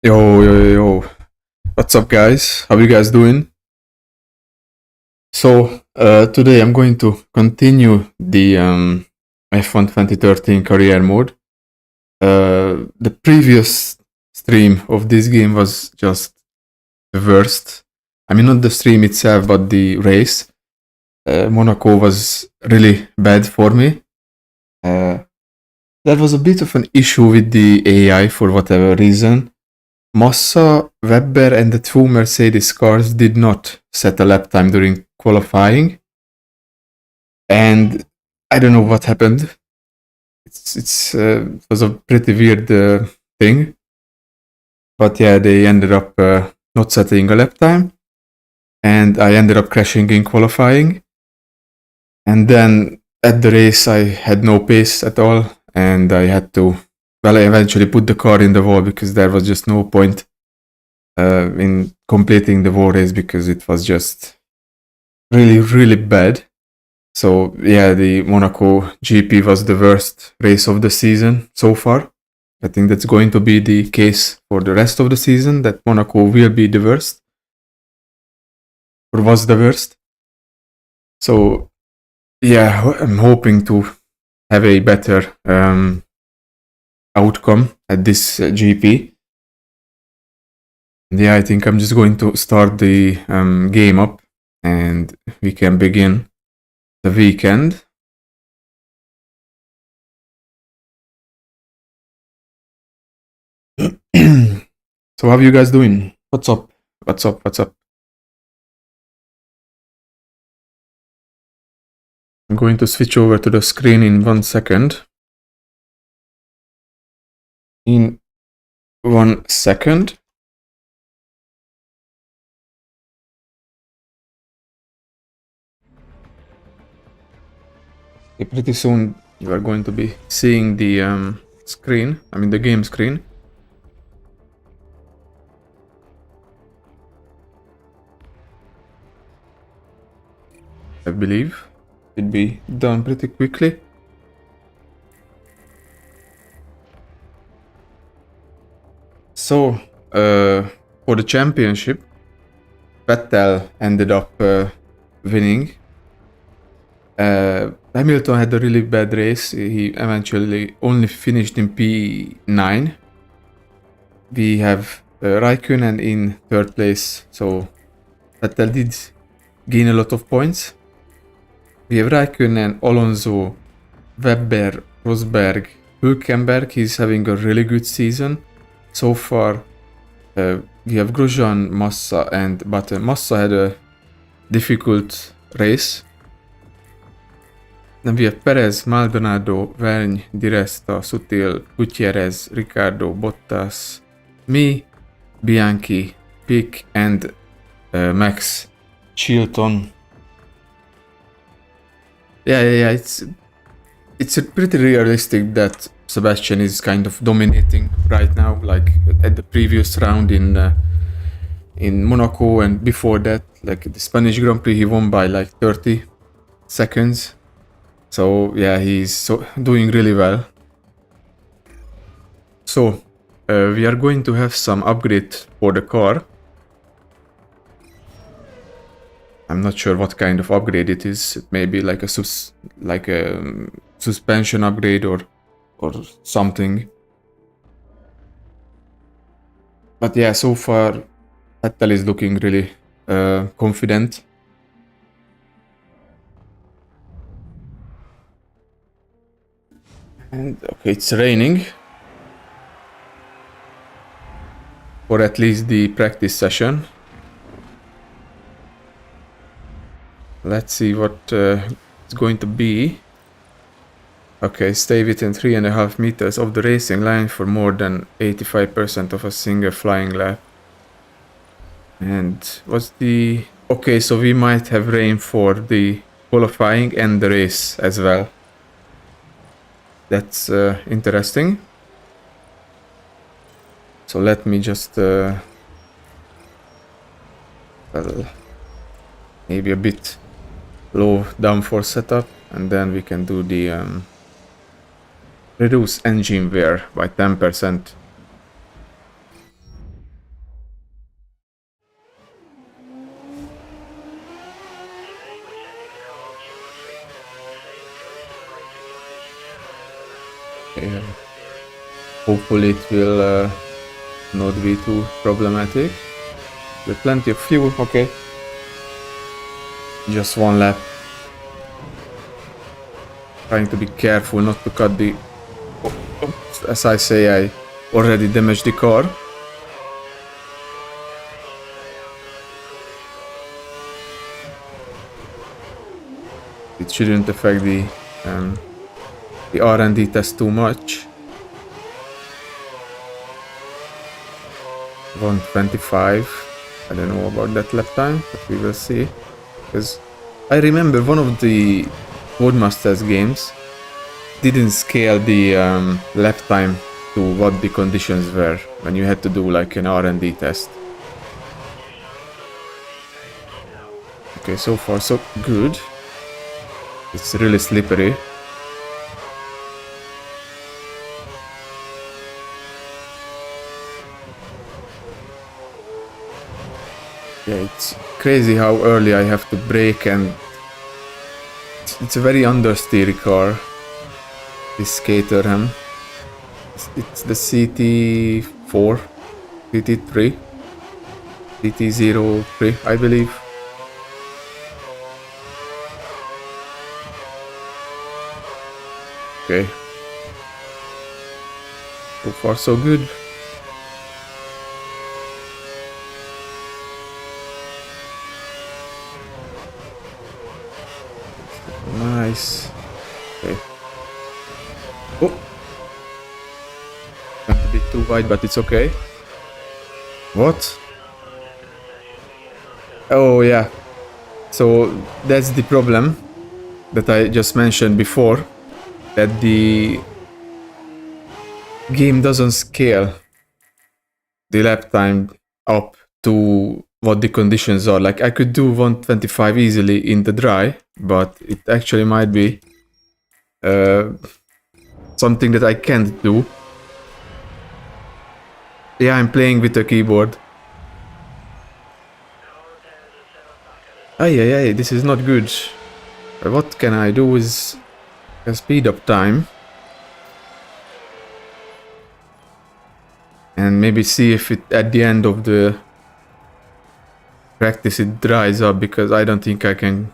Yo, yo, yo, yo. What's up, guys? How you guys doing? Today I'm going to continue the F1 2013 career mode. The previous stream of this game was just the worst. I mean, not the stream itself, but the race. Monaco was really bad for me. There was a bit of an issue with the AI for whatever reason. Massa, Webber, and the two Mercedes cars did not set a lap time during qualifying, and I don't know what happened. It was a pretty weird thing, but yeah, they ended up not setting a lap time, and I ended up crashing in qualifying, and then at the race I had no pace at all, and I had to. Well, I eventually put the car in the wall because there was just no point in completing the wall race because it was just really, really bad. So yeah, the Monaco GP was the worst race of the season so far. I think that's going to be the case for the rest of the season, that Monaco will be the worst, or was the worst. So yeah, I'm hoping to have a better outcome at this GP. And yeah, I think I'm just going to start the game up and we can begin the weekend. So how are you guys doing? What's up? What's up? What's up? I'm going to switch over to the screen in 1 second. In 1 second. Okay, pretty soon you are going to be seeing the screen, I mean the game screen. I believe it'll be done pretty quickly. So, for the championship, Vettel ended up winning. Hamilton had a really bad race. He eventually only finished in P9. We have Raikkonen in third place, so Vettel did gain a lot of points. We have Raikkonen, Alonso, Webber, Rosberg, Hülkenberg. He's having a really good season so far. We have Grosjean, Massa, and Button. Massa had a difficult race. Then we have Perez, Maldonado, Vergne, Di Resta, Sutil, Gutierrez, Ricardo, Bottas, me, Bianchi, Pick, and Max Chilton. Yeah. It's pretty realistic that Sebastian is kind of dominating right now, like at the previous round in Monaco, and before that, like the Spanish Grand Prix, he won by like 30 seconds. So yeah, he's doing really well. So we are going to have some upgrade for the car. I'm not sure what kind of upgrade it is. It may be like a suspension upgrade or something. But yeah, so far Vettel is looking really confident. And okay, it's raining for at least the practice session. Let's see what it's going to be. Okay, stay within 3.5 meters of the racing line for more than 85% of a single flying lap. And what's the... Okay, so we might have rain for the qualifying and the race as well. That's interesting. So let me just... well, maybe a bit low downforce setup, and then we can do the reduce engine wear by 10%. Hopefully it will not be too problematic. With plenty of fuel, okay. Just one lap. Trying to be careful not to cut the... As I say, I already damaged the car. It shouldn't affect the R&D test too much. 1:25. I don't know about that lap time, but we will see. Because I remember one of the Codemasters games didn't scale the lap time to what the conditions were when you had to do like an R&D test. Okay, so far so good. It's really slippery. Yeah, it's crazy how early I have to brake, and it's a very understeery car, this Caterham. It's the CT4, CT3, CT03, I believe. Okay. So far so good. Nice. Okay. Oh! Went a bit too wide, but it's okay. What? Oh yeah. So that's the problem that I just mentioned before. That the game doesn't scale the lap time up to what the conditions are. Like I could do 1:25 easily in the dry, but it actually might be something that I can't do. Yeah, I'm playing with the keyboard. Ay, this is not good. What can I do is speed up time. And maybe see if it at the end of the practice it dries up, because I don't think I can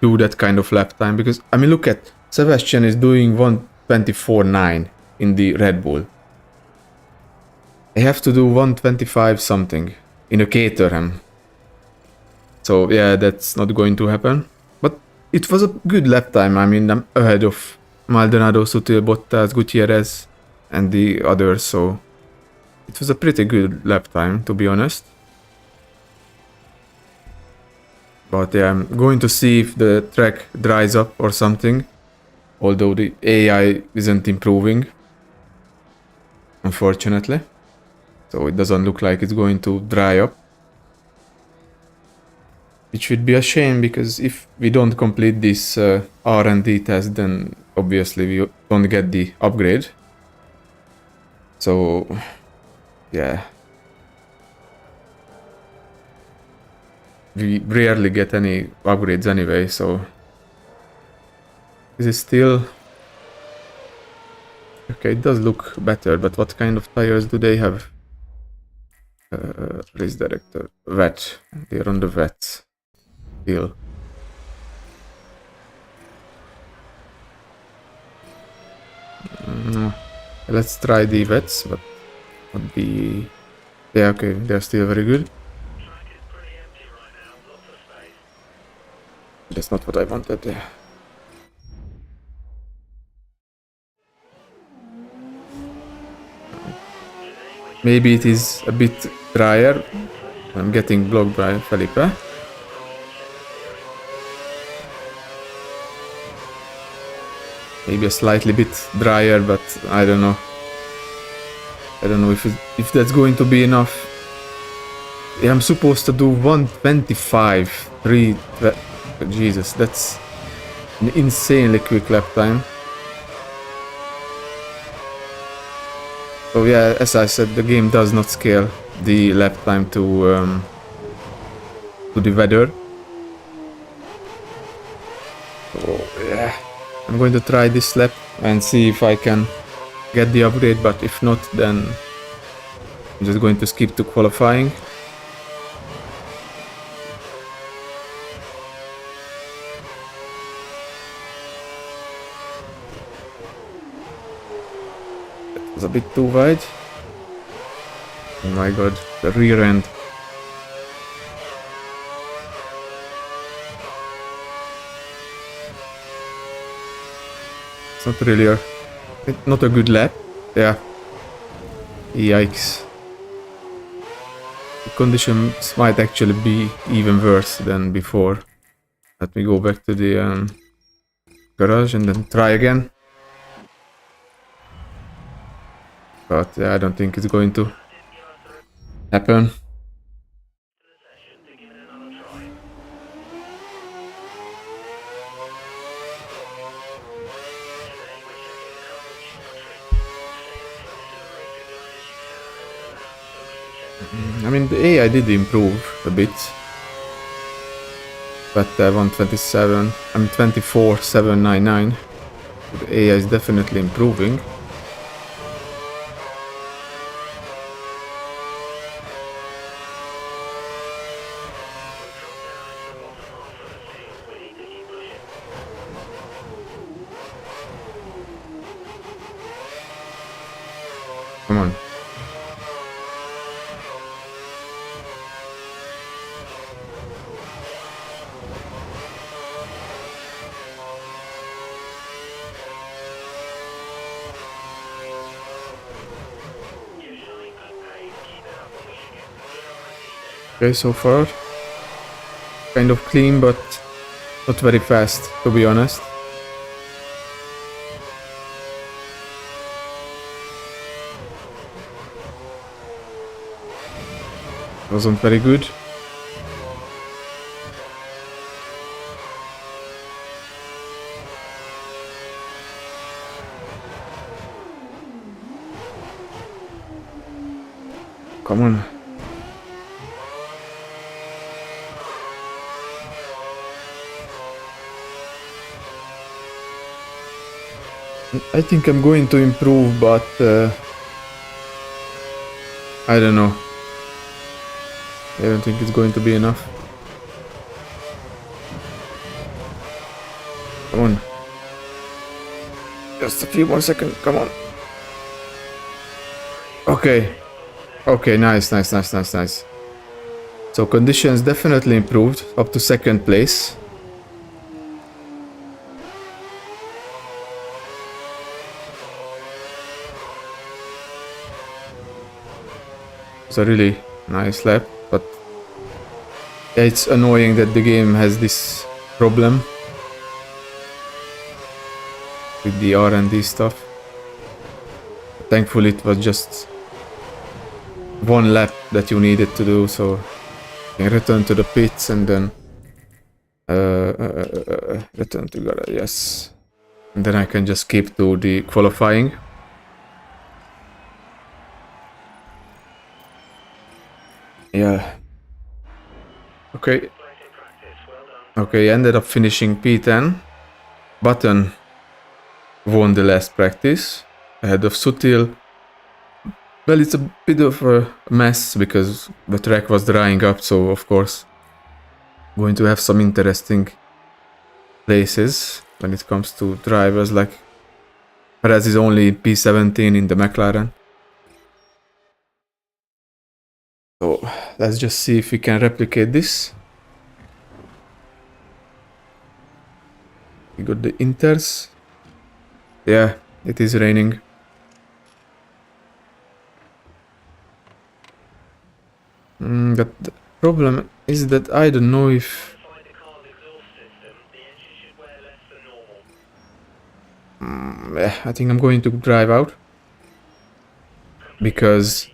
do that kind of lap time. Because I mean, look at Sebastian is doing 1:24.9 in the Red Bull. I have to do 1:25 something in a Caterham. So yeah, that's not going to happen. But it was a good lap time. I mean, I'm ahead of Maldonado, Sutil, Bottas, Gutierrez, and the others. So it was a pretty good lap time, to be honest. But yeah, I'm going to see if the track dries up or something. Although the AI isn't improving, unfortunately. So it doesn't look like it's going to dry up. Which would be a shame, because if we don't complete this R&D test, then obviously we don't get the upgrade. So, yeah. We rarely get any upgrades anyway, so... Is it still... Okay, it does look better, but what kind of tires do they have? Race director. Wet. They're on the wet. Still. Let's try the wets, but not the... Yeah, okay, they're still very good. That's not what I wanted. Maybe it is a bit drier. I'm getting blocked by Felipe. Maybe a slightly bit drier, but I don't know. I don't know if that's going to be enough. Yeah, I'm supposed to do 1:25. Jesus, that's an insanely quick lap time. So yeah, as I said, the game does not scale the lap time to the weather. So yeah, I'm going to try this lap and see if I can get the upgrade, but if not, then I'm just going to skip to qualifying. That was a bit too wide. Oh my god, the rear end. It's not really not a good lap. Yeah. Yikes. The conditions might actually be even worse than before. Let me go back to the garage and then try again. But yeah, I don't think it's going to happen. I mean, the AI did improve a bit. But 127, I mean 24,799. The AI is definitely improving. Come on. Okay, so far kind of clean, but not very fast, to be honest. Wasn't very good. Come on. I think I'm going to improve, but I don't know. I don't think it's going to be enough. Come on. Just a few more seconds, come on. Okay. Okay, nice. So conditions definitely improved, up to second place. It's a really nice lap, but yeah, it's annoying that the game has this problem with the R&D stuff. Thankfully it was just one lap that you needed to do, so you can return to the pits and then return to garage, yes. And then I can just skip to the qualifying. Yeah. Okay. Okay, ended up finishing P10. Button won the last practice ahead of Sutil. Well, it's a bit of a mess because the track was drying up, so of course going to have some interesting places when it comes to drivers, like Perez is only P17 in the McLaren. So let's just see if we can replicate this. We got the Inters. Yeah, it is raining. But the problem is that I don't know if... I think I'm going to drive out. Because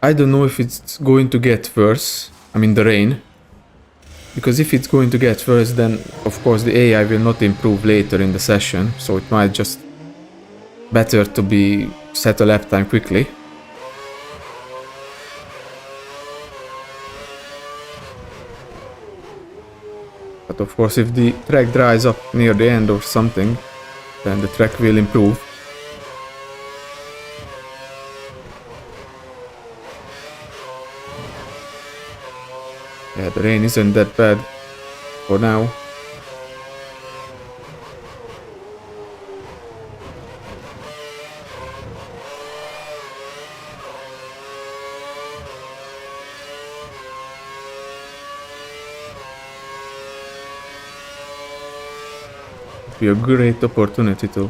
I don't know if it's going to get worse. I mean the rain. Because if it's going to get worse, then of course the AI will not improve later in the session. So it might just better to be set a lap time quickly. But of course if the track dries up near the end or something, then the track will improve. Yeah, the rain isn't that bad for now. Be a great opportunity to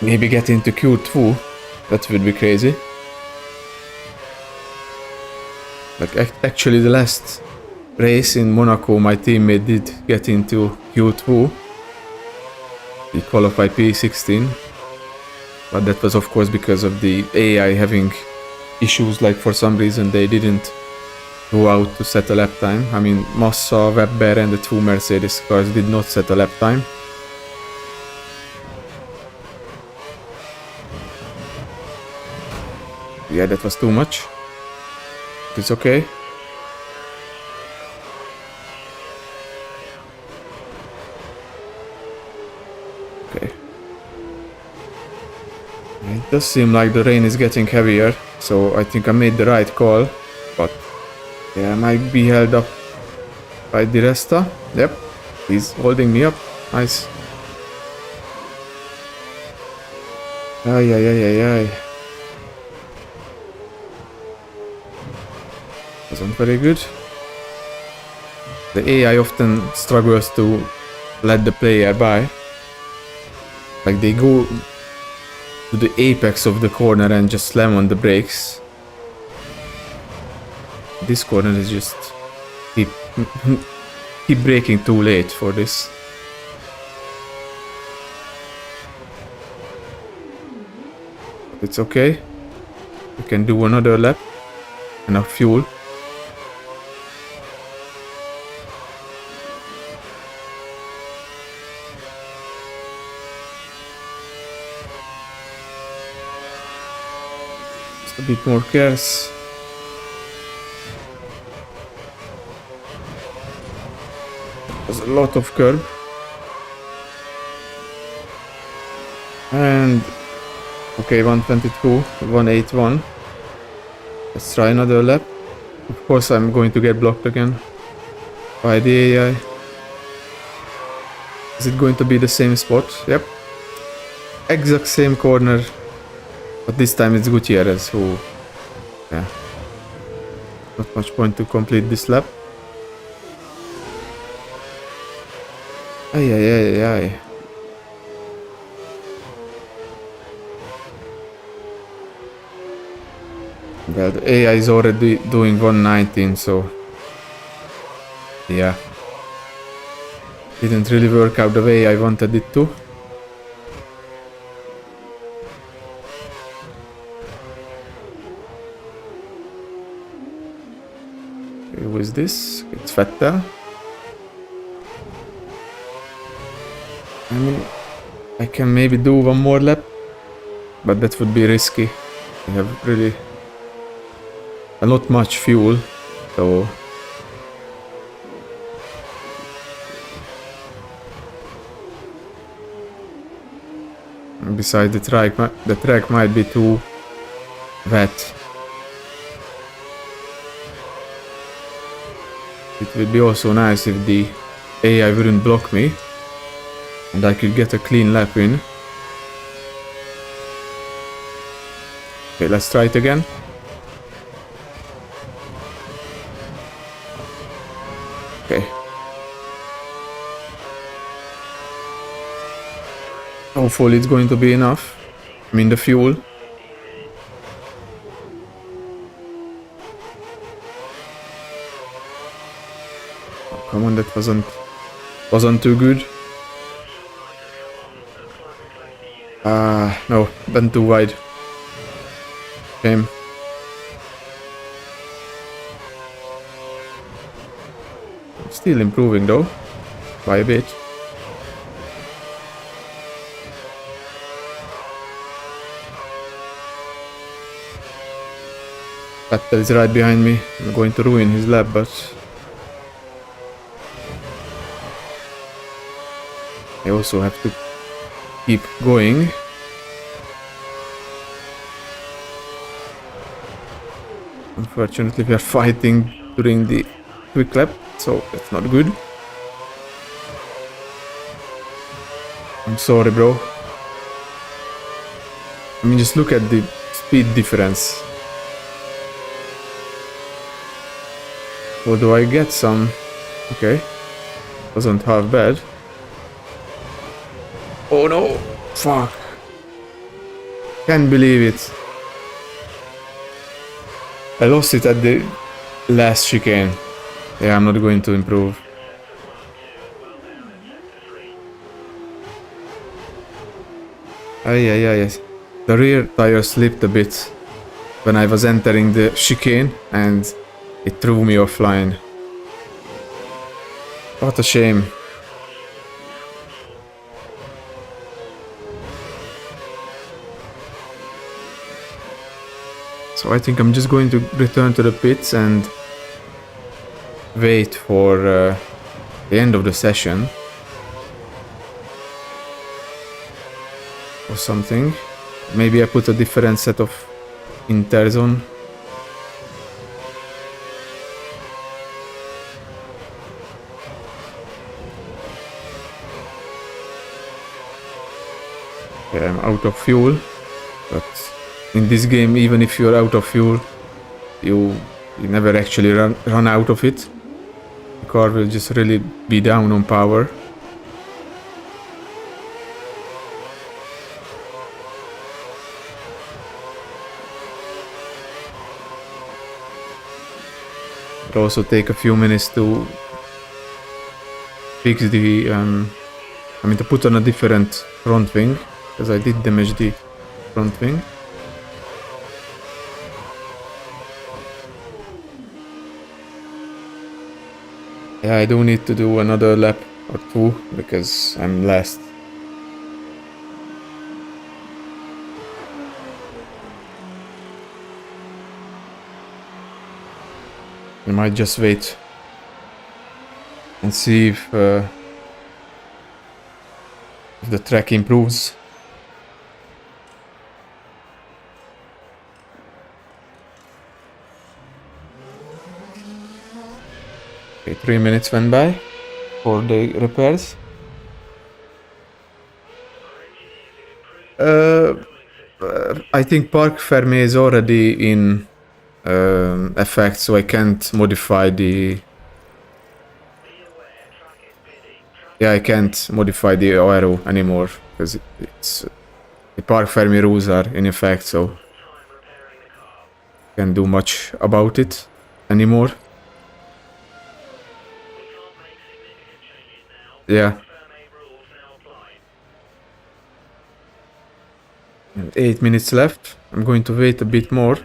maybe get into Q2. That would be crazy. Like actually the last race in Monaco my teammate did get into Q2. He qualified P16. But that was of course because of the AI having issues, like for some reason they didn't go out to set a lap time. I mean, Massa, Webber and the two Mercedes cars did not set a lap time. Yeah, that was too much. It's okay. Okay. It does seem like the rain is getting heavier, so I think I made the right call. But yeah, I might be held up by Di Resta. Yep, he's holding me up. Nice. Ay, ay, ay, ay, ay. Wasn't very good. The AI often struggles to let the player by. Like they go to the apex of the corner and just slam on the brakes. This corner is just keep braking too late for this. But it's okay. We can do another lap. Enough fuel. Just a bit more cars. There's a lot of curb. And okay, 122, 181. Let's try another lap. Of course I'm going to get blocked again by the AI. Is it going to be the same spot? Yep. Exact same corner. But this time it's Gutierrez who... Yeah. Not much point to complete this lap. Ay, ay, ay, ay. Well, the AI is already doing 119, so... Yeah. Didn't really work out the way I wanted it to. Okay, who is this? It's Vettel. I mean, I can maybe do one more lap, but that would be risky. I have really not much fuel, so... Besides, the track might be too wet. It would be also nice if the AI wouldn't block me and I could get a clean lap in. Okay, let's try it again. Okay. Hopefully it's going to be enough. I mean the fuel. Oh, come on, that wasn't too good. No, went too wide. Shame. Still improving though, by a bit. Vettel is right behind me. I'm going to ruin his lap, but I also have to keep going. Unfortunately, we are fighting during the quick lap, so that's not good. I'm sorry, bro. I mean, just look at the speed difference. Or do I get some? Okay. Wasn't half bad. Oh no! Fuck. Can't believe it. I lost it at the last chicane. Yeah, I'm not going to improve. Ay. The rear tire slipped a bit when I was entering the chicane and it threw me offline. What a shame. So I think I'm just going to return to the pits and wait for the end of the session. Or something. Maybe I put a different set of inters on. Okay, I'm out of fuel. But in this game, even if you're out of fuel, you never actually run out of it. The car will just really be down on power. It'll also take a few minutes to fix the, to put on a different front wing, because I did damage the front wing. Yeah, I do need to do another lap or two, because I'm last. I might just wait and see if the track improves. Okay, 3 minutes went by for the repairs. I think Parc Fermé is already in effect, so I can't modify the... Yeah, I can't modify the aero anymore, because it's... The Parc Fermé rules are in effect, so... Can't do much about it anymore. Yeah. And 8 minutes left. I'm going to wait a bit more.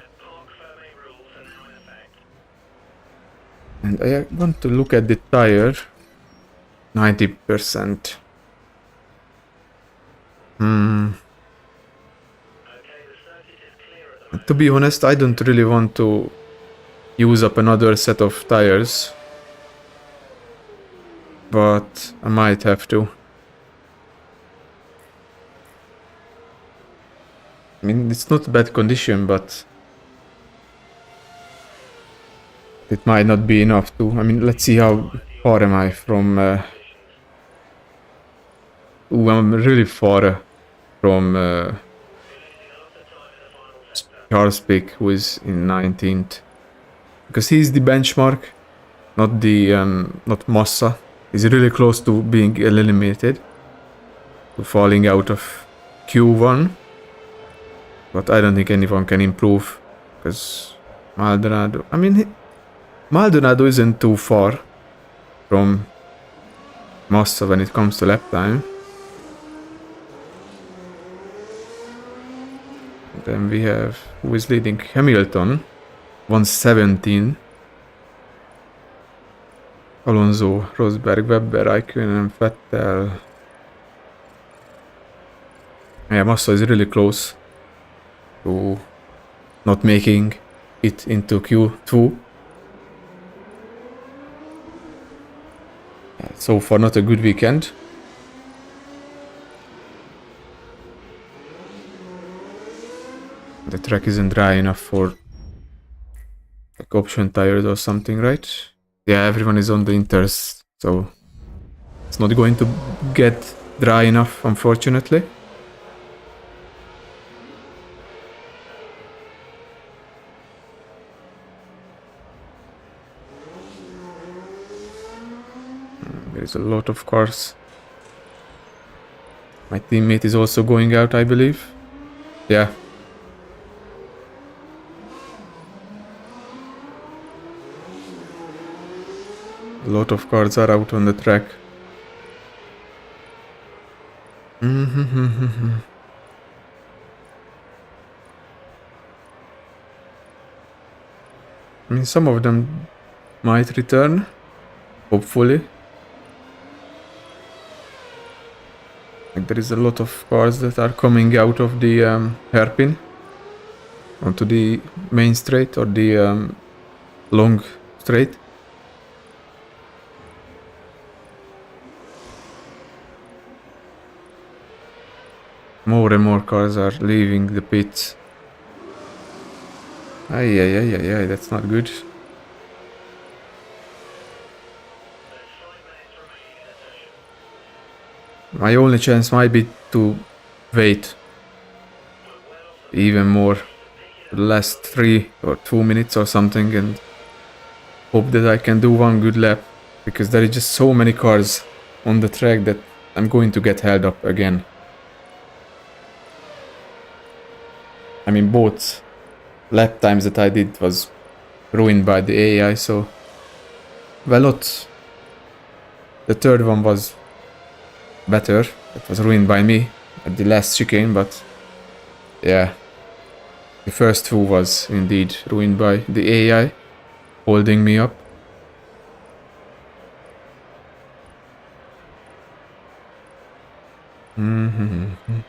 And I want to look at the tire. 90%. To be honest, I don't really want to use up another set of tires. But I might have to. I mean, it's not bad condition, but it might not be enough to... I mean, let's see how far am I from... Ooh, I'm really far from Charles Pic, who is in 19th. Because he's the benchmark, not the... not Massa. He's really close to being eliminated. To falling out of Q1. But I don't think anyone can improve. Because Maldonado... I mean, Maldonado isn't too far from Massa when it comes to lap time. And then we have... Who is leading? Hamilton. 117. Alonso, Rosberg, Webber, Raikkonen, Vettel. Yeah, Massa is really close to not making it into Q2. So far, not a good weekend. The track isn't dry enough for option tires or something, right? Yeah, everyone is on the inters, so it's not going to get dry enough, unfortunately. There's a lot of cars. My teammate is also going out, I believe. Yeah. A lot of cars are out on the track. I mean, some of them might return, hopefully. Like, there is a lot of cars that are coming out of the hairpin onto the main straight or the long straight. More and more cars are leaving the pits. Ay, that's not good. My only chance might be to wait even more the last 3 or 2 minutes or something and hope that I can do one good lap, because there is just so many cars on the track that I'm going to get held up again. I mean, both lap times that I did was ruined by the AI, so... Well, not... The third one was better. It was ruined by me at the last chicane, but... Yeah. The first two was indeed ruined by the AI holding me up. Mm-hmm.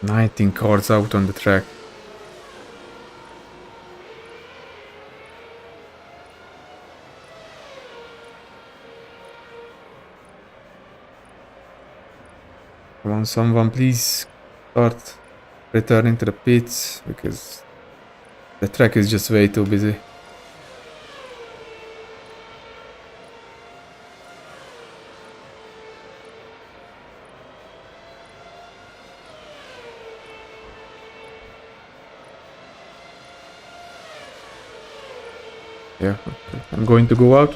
19 cars out on the track. Come on, someone please start returning to the pits, because the track is just way too busy. Yeah, okay. I'm going to go out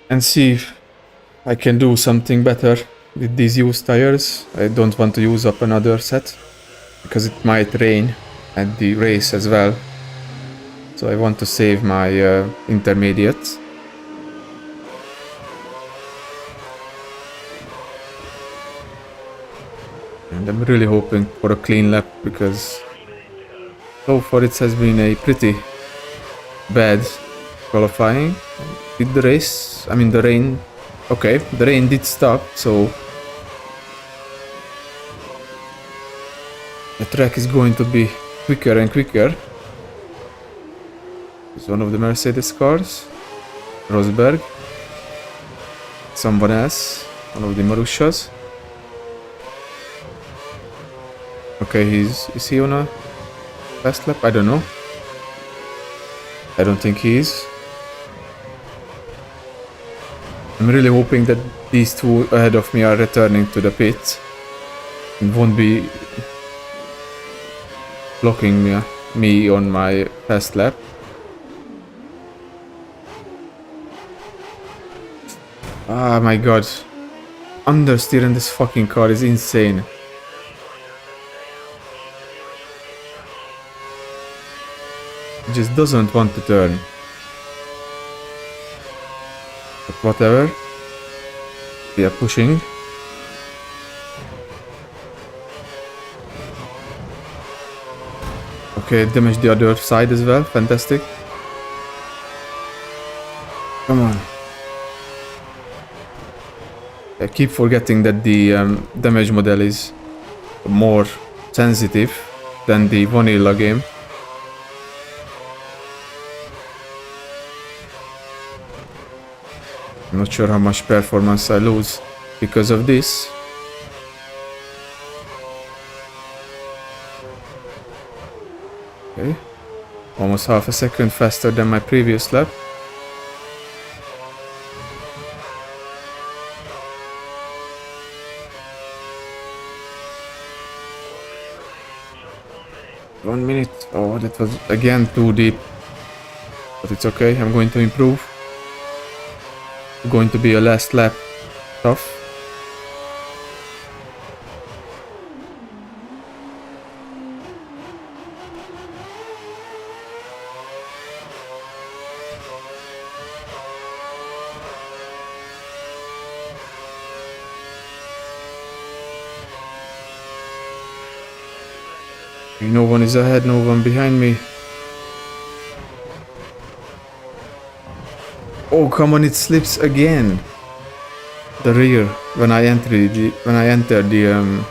and see if I can do something better with these used tires. I don't want to use up another set because it might rain at the race as well. So I want to save my intermediates. And I'm really hoping for a clean lap, because so far it has been a pretty bad qualifying. Did the race, I mean the rain, okay, the rain did stop, so the track is going to be quicker and quicker. It's one of the Mercedes cars, Rosberg, someone else, one of the Marussias. Okay, is he on a fast lap? I don't know. I don't think he is. I'm really hoping that these two ahead of me are returning to the pit and won't be blocking me on my fast lap. Ah, my god. Understeer in this fucking car is insane. It just doesn't want to turn. But whatever. We are pushing. Okay, damage the other side as well. Fantastic. Come on. I keep forgetting that the damage model is more sensitive than the vanilla game. I'm not sure how much performance I lose because of this. Okay. Almost half a second faster than my previous lap. One minute. Oh, that was again too deep. But it's okay, I'm going to improve. Going to be a last lap tough. No one is ahead, no one behind me. Oh, come on, it slips again. The rear when I enter the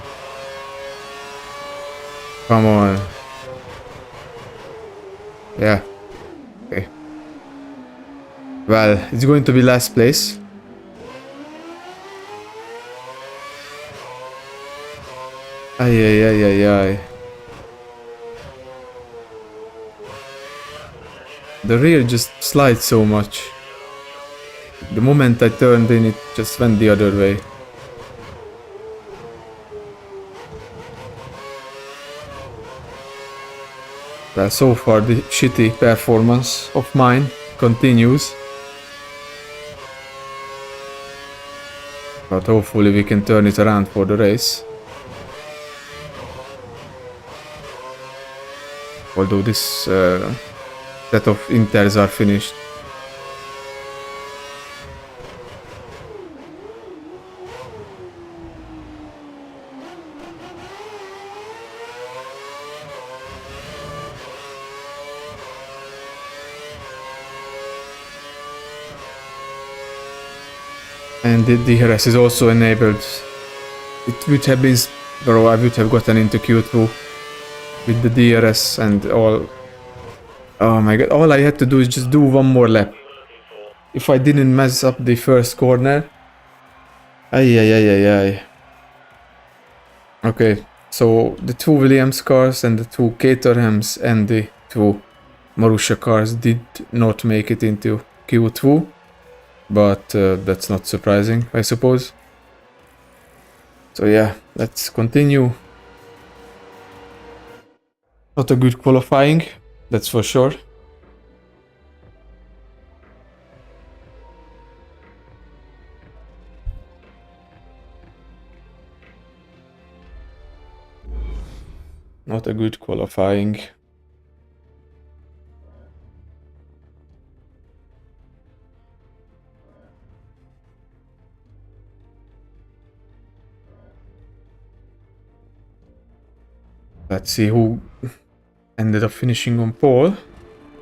come on. Yeah. Okay. Well, it's going to be last place. Ay ay ay ay ay. The rear just slides so much. The moment I turned in, it just went the other way. Well, so far the shitty performance of mine continues. But hopefully we can turn it around for the race. Although this set of inters are finished. And the DRS is also enabled. It would have been, bro, I would have gotten into Q2 with the DRS and all. Oh my god, all I had to do is just do one more lap. If I didn't mess up the first corner. Ay ay ay ay ay. Okay, so the two Williams cars and the two Caterhams and the two Marussia cars did not make it into Q2. But that's not surprising, I suppose. So yeah, let's continue. Not a good qualifying, that's for sure. Not a good qualifying. Let's see who ended up finishing on pole.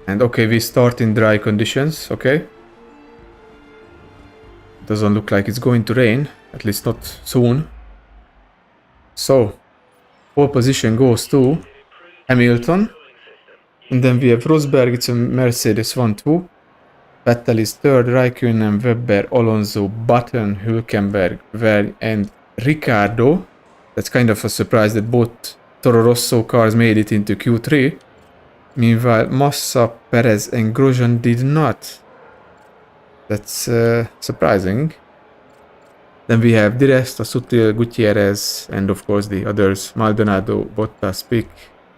And okay, we start in dry conditions, okay? Doesn't look like it's going to rain, at least not soon. So, pole position goes to Hamilton. And then we have Rosberg, it's a Mercedes 1-2. Vettel is third, Raikkonen, Webber, Alonso, Button, Hülkenberg, and Ricciardo. That's kind of a surprise that both Toro Rosso cars made it into Q3. Meanwhile, Massa, Perez and Grosjean did not. That's surprising. Then we have Di Resta, Sutil, Gutierrez, and of course the others, Maldonado, Bottas, Pic,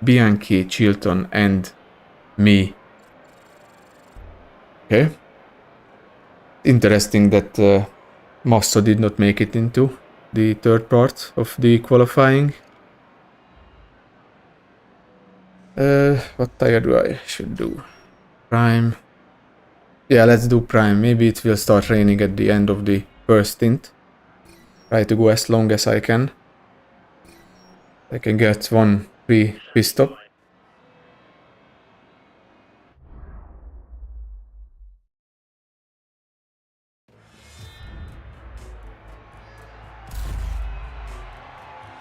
Bianchi, Chilton, and me. Okay. Interesting that Massa did not make it into the third part of the qualifying. What tire do I should do? Prime. Yeah, let's do Prime. Maybe it will start raining at the end of the first stint. Try to go as long as I can. I can get one free pit stop.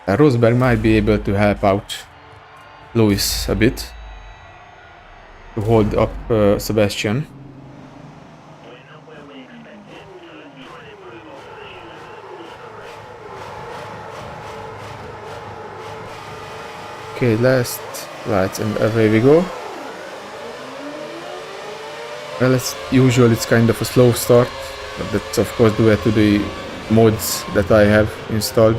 Rosberg might be able to help out Lewis a bit to hold up Sebastian. Okay, last. Right, and away we go. Well, usually it's kind of a slow start, but that's of course due to the mods that I have installed.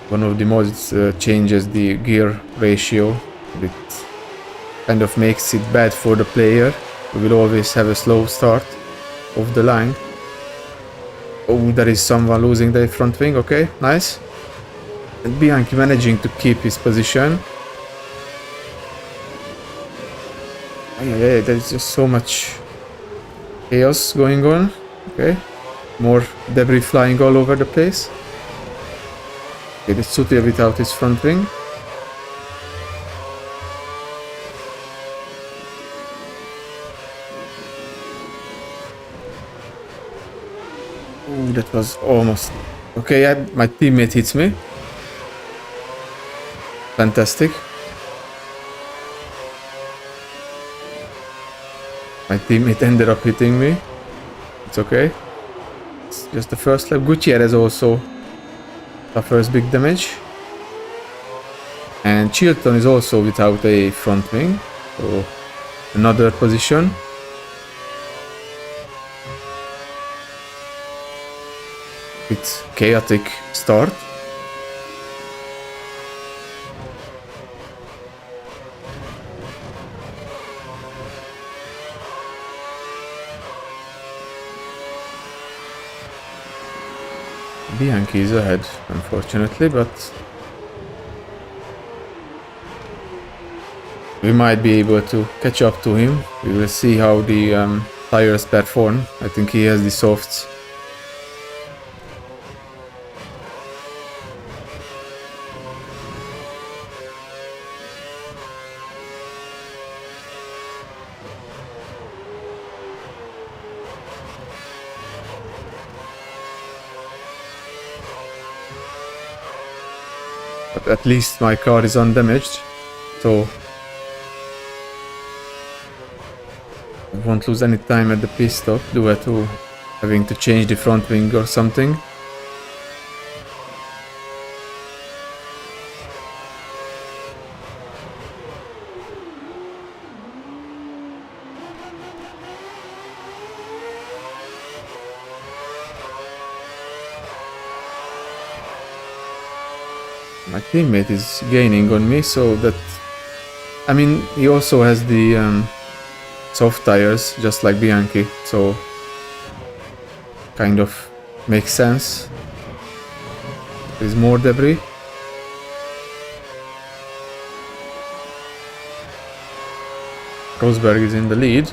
One of the mods changes the gear ratio. It kind of makes it bad for the player. We will always have a slow start of the line. Oh, there is someone losing their front wing. Okay, nice. And Bianchi managing to keep his position. Yeah, there's just so much chaos going on. Okay, more debris flying all over the place. Okay, the Sutil without his front wing. Ooh, that was almost... Okay, my teammate hits me. Fantastic. My teammate ended up hitting me. It's okay. It's just the first lap. Gutierrez also suffers big damage. And Chilton is also without a front wing. So another position. It's chaotic start. Bianchi is ahead, unfortunately, but we might be able to catch up to him. We will see how the tires perform. I think he has the softs. But at least my car is undamaged, so I won't lose any time at the pit stop due to having to change the front wing or something. My teammate is gaining on me, so that... I mean, he also has the soft tires, just like Bianchi, so kind of makes sense. There's more debris. Rosberg is in the lead.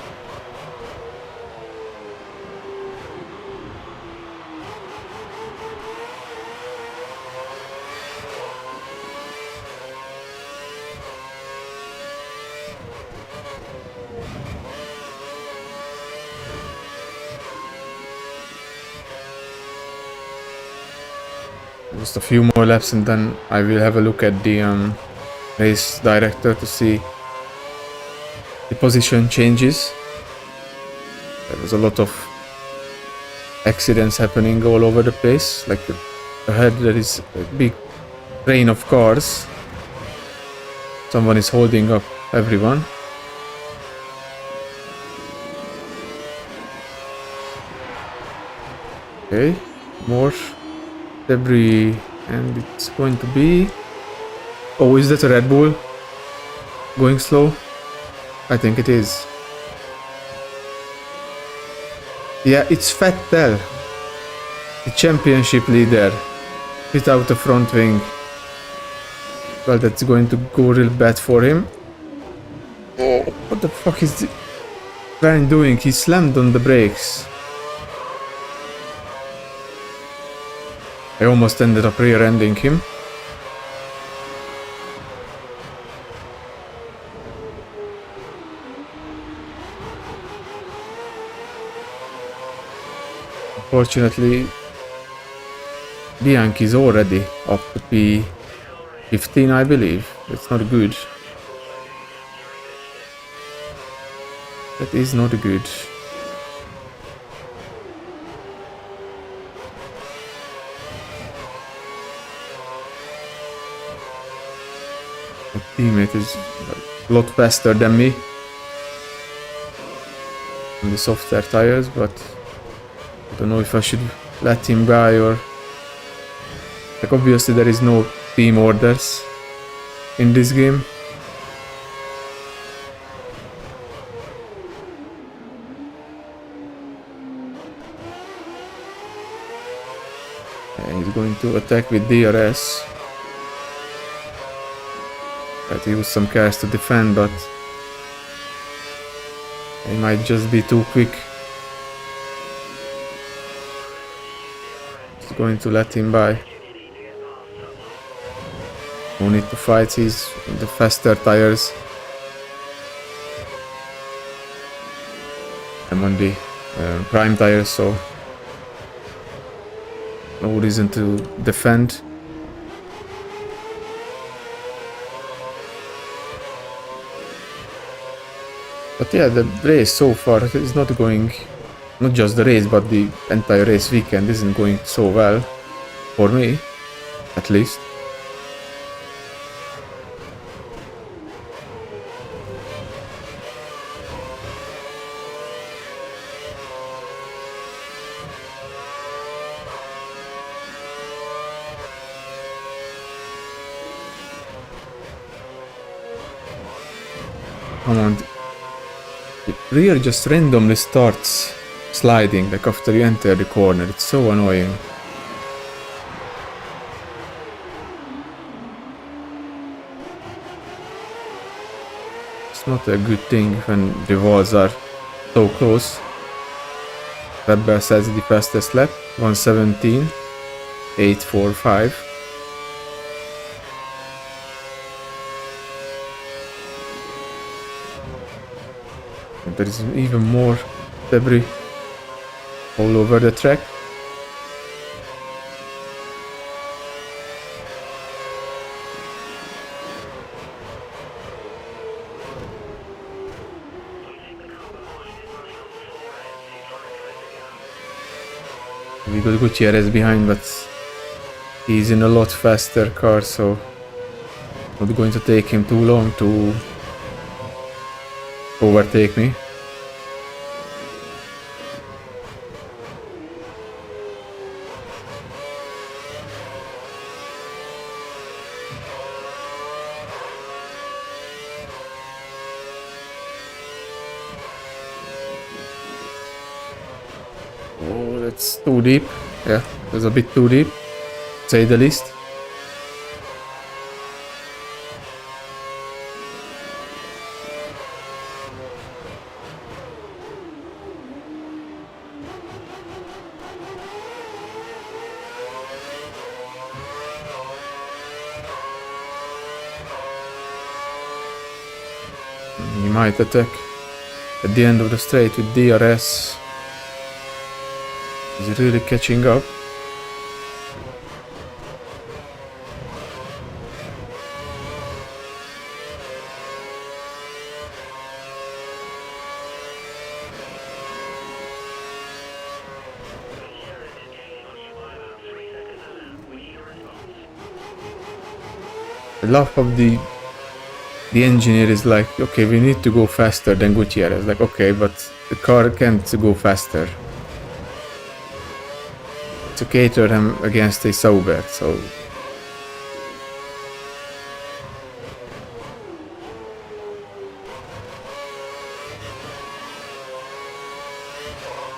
Just a few more laps and then I will have a look at the race director to see the position changes. There was a lot of accidents happening all over the place. Like ahead there is a big train of cars. Someone is holding up everyone. Okay, more debris, and it's going to be... Oh, is that a Red Bull going slow? I think it is. Yeah, it's Vettel, the championship leader, without a front wing. Well, that's going to go real bad for him. Oh, what the fuck is the man doing? He slammed on the brakes. I almost ended up rear-ending him. Unfortunately, Bianchi is already up to P15, I believe. That's not good. That is not good. teammate is a lot faster than me on the softer tires, but I don't know if I should let him by or... Like, obviously there is no team orders in this game. And he's going to attack with DRS. Try to use some cars to defend, but he might just be too quick. He's going to let him by. No need to fight, he's on the faster tires. I'm on the prime tires, so no reason to defend. But yeah, the race so far is not going, not just the race, but the entire race weekend isn't going so well, for me, at least. Come on. The rear just randomly starts sliding, like after you enter the corner. It's so annoying. It's not a good thing when the walls are so close. Red Bear sets the fastest lap, 1:17.845. There is even more debris all over the track. We got Gutierrez behind, but he's in a lot faster car, so not going to take him too long to overtake me. Oh, that's too deep. Yeah, that's a bit too deep, to say the least. He might attack at the end of the straight with DRS. He's really catching up. The laugh of the engineer is like, okay, we need to go faster than Gutierrez. Like, okay, but the car can't go faster. To cater him against a Sauber, so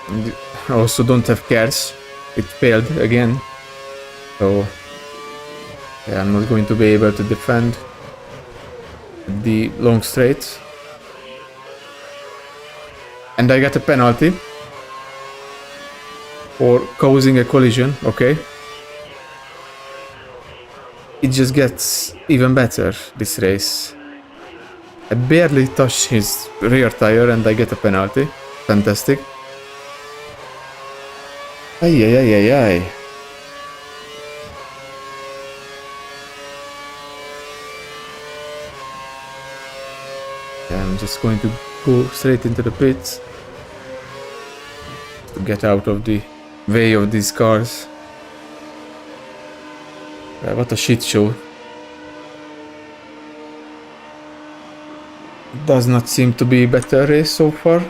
and I also don't have cars. It failed again, so yeah, I'm not going to be able to defend the long straight, and I got a penalty for causing a collision. Okay, it just gets even better this race. I barely touched his rear tire and I get a penalty. Fantastic. Ay ay ay ay ay. I'm just going to go straight into the pits to get out of the way of these cars. What a shit show. does not seem to be better race so far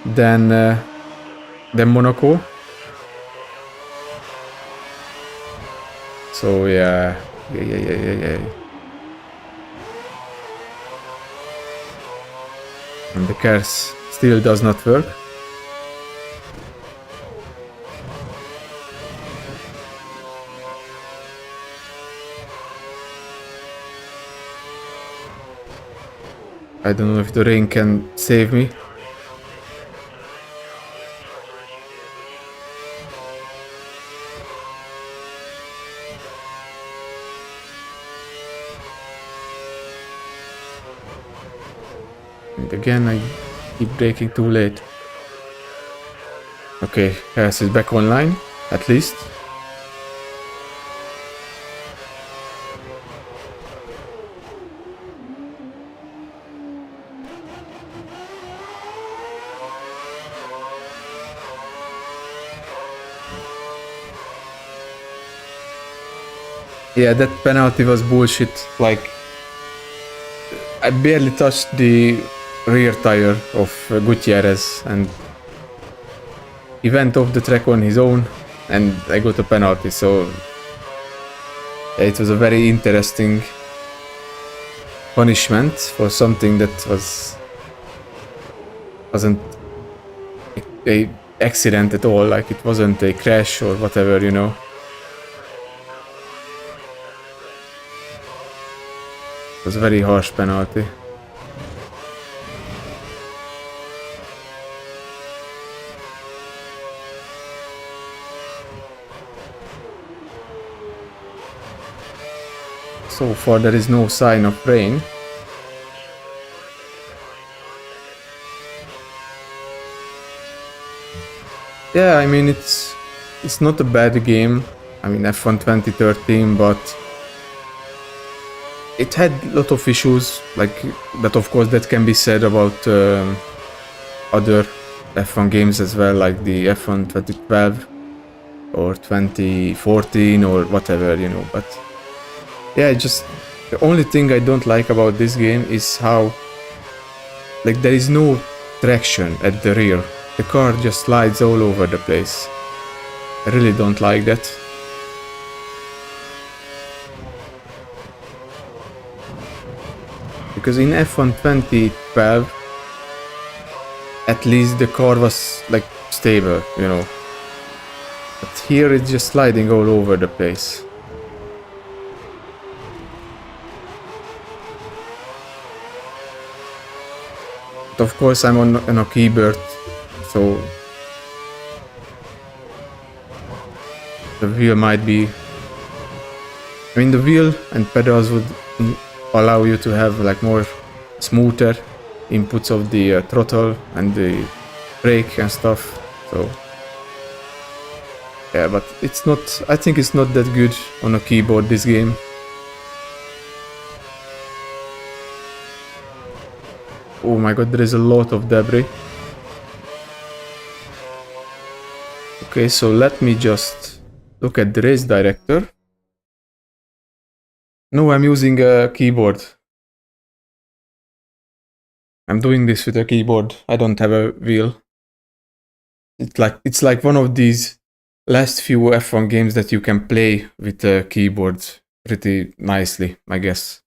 than Monaco. So yeah. And the cars still does not work. I don't know if the rain can save me. And again, I keep braking too late. Okay, Harris is back online, at least. Yeah, that penalty was bullshit. Like, I barely touched the rear tire of Gutierrez and he went off the track on his own and I got a penalty, so yeah, it was a very interesting punishment for something that wasn't a accident at all, like it wasn't a crash or whatever, you know. It was a very harsh penalty. So far there is no sign of rain. Yeah, I mean it's not a bad game. I mean F1 2013, but it had a lot of issues, like, but of course that can be said about other F1 games as well, like the F1 2012 or 2014 or whatever, you know. But yeah, just the only thing I don't like about this game is how, like, there is no traction at the rear. The car just slides all over the place. I really don't like that. Because in F1 2012, at least the car was like stable, you know. But here it's just sliding all over the place. But of course I'm on a keyboard, so the wheel might be... I mean the wheel and pedals would allow you to have like more smoother inputs of the throttle and the brake and stuff, so yeah, but it's not, I think it's not that good on a keyboard, this game. Oh my god, there is a lot of debris. Okay, so let me just look at the race director. No, I'm using a keyboard. I'm doing this with a keyboard. I don't have a wheel. It's like one of these last few F1 games that you can play with a keyboard pretty nicely, I guess.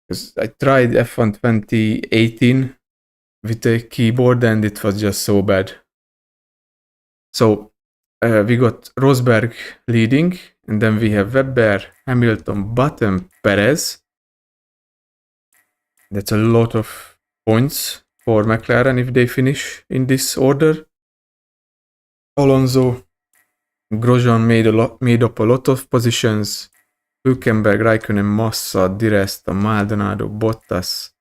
Because I tried F1 2018 with a keyboard and it was just so bad. So we got Rosberg leading, and then we have Webber, Hamilton, Button, Perez. That's a lot of points for McLaren if they finish in this order. Alonso, Grosjean made up a lot of positions. Hülkenberg, Raikkonen, Massa, Di Resta, Maldonado, Bottas,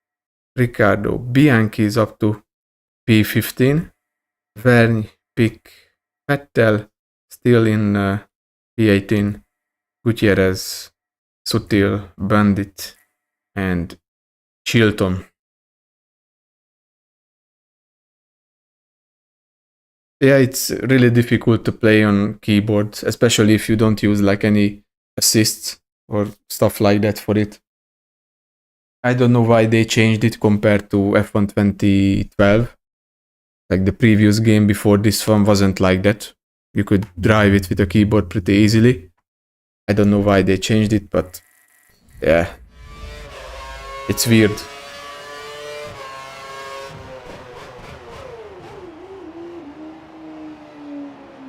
Ricciardo, Bianchi is up to P15. Vergne, Pick, Vettel still in P18. Gutierrez, Sutil, Bandit, and Chilton. Yeah, it's really difficult to play on keyboard, especially if you don't use like any assists or stuff like that for it. I don't know why they changed it compared to F1 2012. Like the previous game before this one wasn't like that. You could drive it with a keyboard pretty easily. I don't know why they changed it, but yeah, it's weird.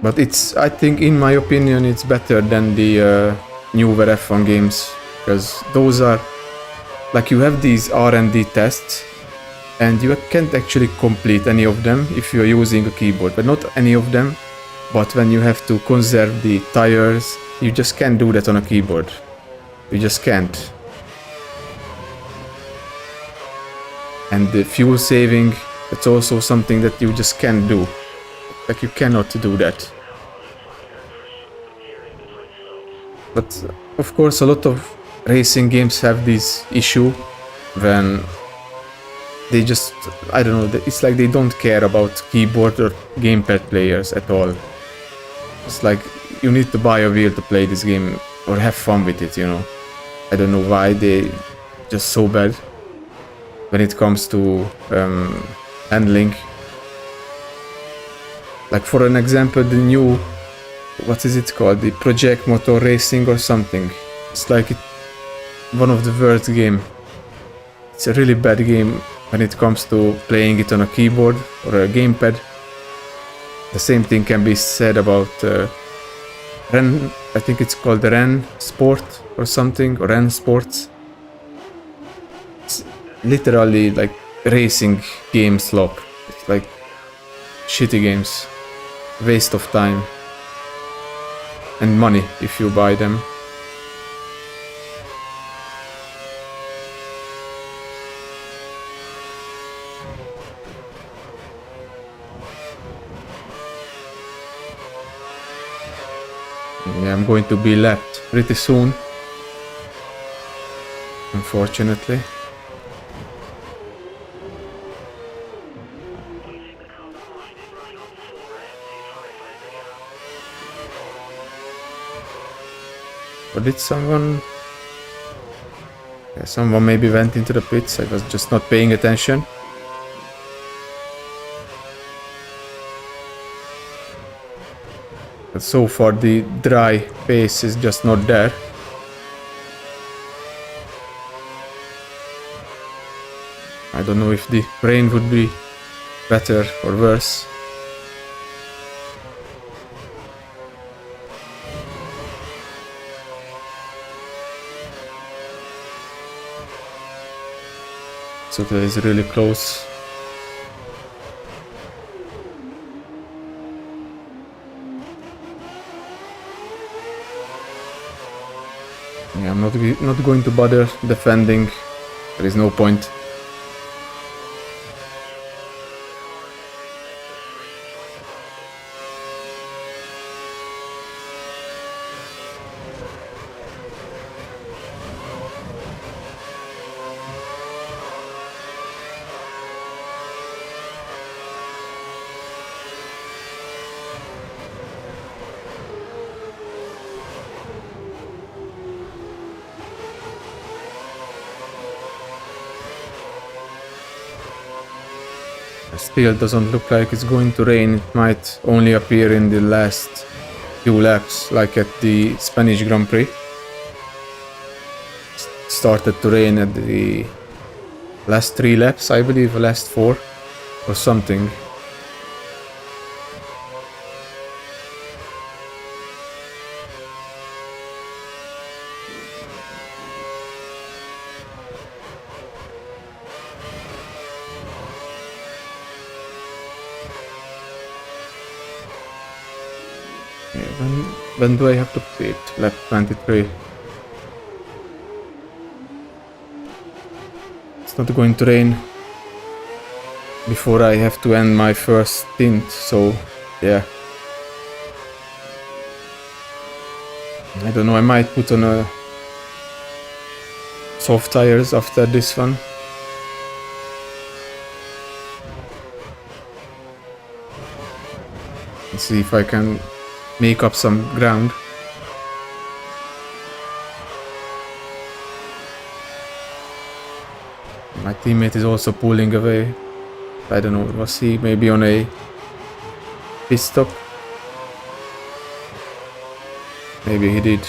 But it's, I think, in my opinion, it's better than the newer F1 games, because those are, like, you have these R&D tests, and you can't actually complete any of them if you're using a keyboard, but not any of them. But when you have to conserve the tires, you just can't do that on a keyboard. You just can't. And the fuel saving, it's also something that you just can't do. Like, you cannot do that. But of course, a lot of racing games have this issue when they just, I don't know, it's like they don't care about keyboard or gamepad players at all. It's like you need to buy a wheel to play this game or have fun with it, you know. I don't know why they just so bad when it comes to handling. Like, for an example, the new, what is it called? The Project Motor Racing or something. It's like one of the worst game. It's a really bad game when it comes to playing it on a keyboard or a gamepad. The same thing can be said about Ren, I think it's called the Ren Sport or something, or Ren Sports. It's literally like racing game slop. It's like shitty games. Waste of time. And money if you buy them. Yeah, I'm going to be lapped pretty soon. Unfortunately. Or did someone... Yeah, someone maybe went into the pits. I was just not paying attention. But so far the dry pace is just not there. I don't know if the rain would be better or worse. So that is really close. Yeah, I'm not going to bother defending. There is no point. Still doesn't look like it's going to rain. It might only appear in the last few laps, like at the Spanish Grand Prix. It started to rain at the last 3 laps, I believe, the last 4 or something. When do I have to pit? Lap 23. It's not going to rain before I have to end my first stint, so yeah. I don't know, I might put on a soft tires after this one. Let's see if I can make up some ground. My teammate is also pulling away. I don't know, was he maybe on a pit stop? Maybe he did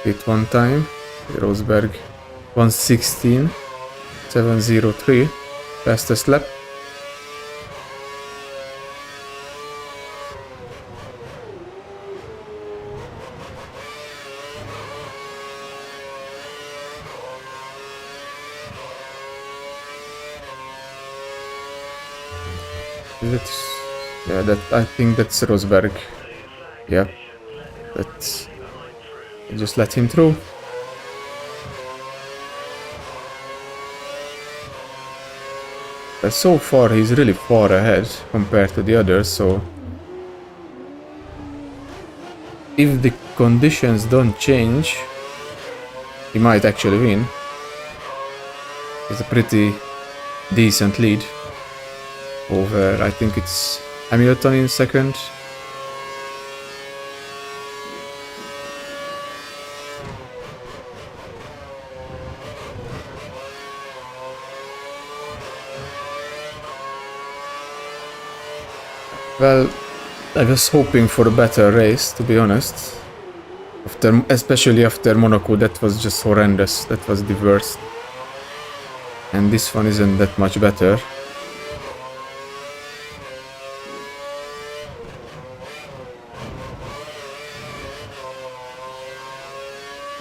it one time. Rosberg 1:16.703, fastest lap. I think that's Rosberg. Yeah, that's. Just let him through. But so far he's really far ahead compared to the others, so if the conditions don't change, he might actually win. It's a pretty decent lead over, I think it's Hamilton in second. Well, I was hoping for a better race, to be honest. Especially after Monaco, that was just horrendous. That was the worst. And this one isn't that much better.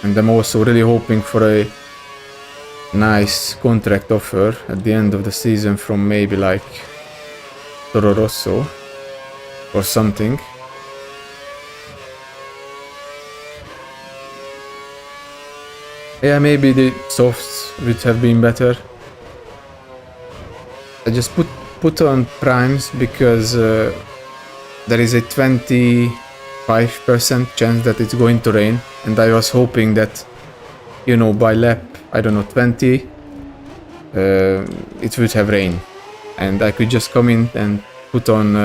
And I'm also really hoping for a nice contract offer at the end of the season from maybe like Toro Rosso or something. Yeah, maybe the softs would have been better. I just put on primes because there is a 25% chance that it's going to rain, and I was hoping that, you know, by lap, I don't know, 20, it would have rained, and I could just come in and put on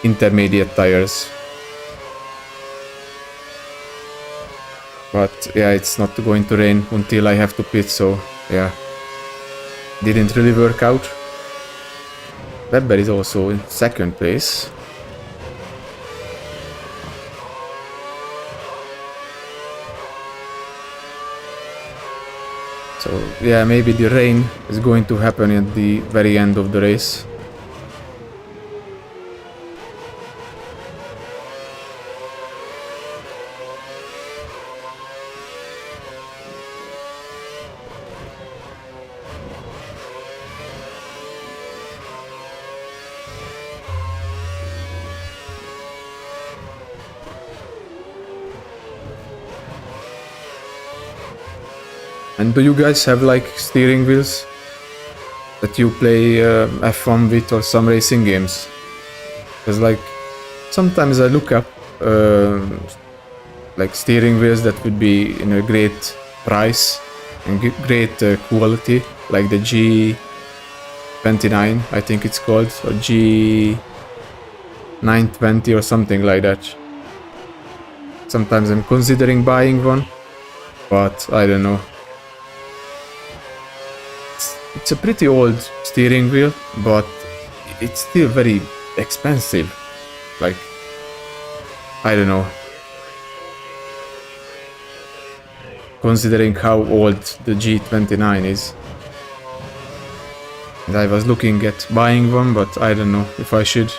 intermediate tires. But yeah, it's not going to rain until I have to pit, so yeah, didn't really work out. Webber is also in second place. So yeah, maybe the rain is going to happen at the very end of the race. And do you guys have like steering wheels that you play F1 with or some racing games? Because like sometimes I look up like steering wheels that would be in a great price and great quality, like the G29, I think it's called, or G920 or something like that. Sometimes I'm considering buying one, but I don't know. It's a pretty old steering wheel, but it's still very expensive. Like, I don't know. Considering how old the G29 is. And I was looking at buying one, but I don't know if I should.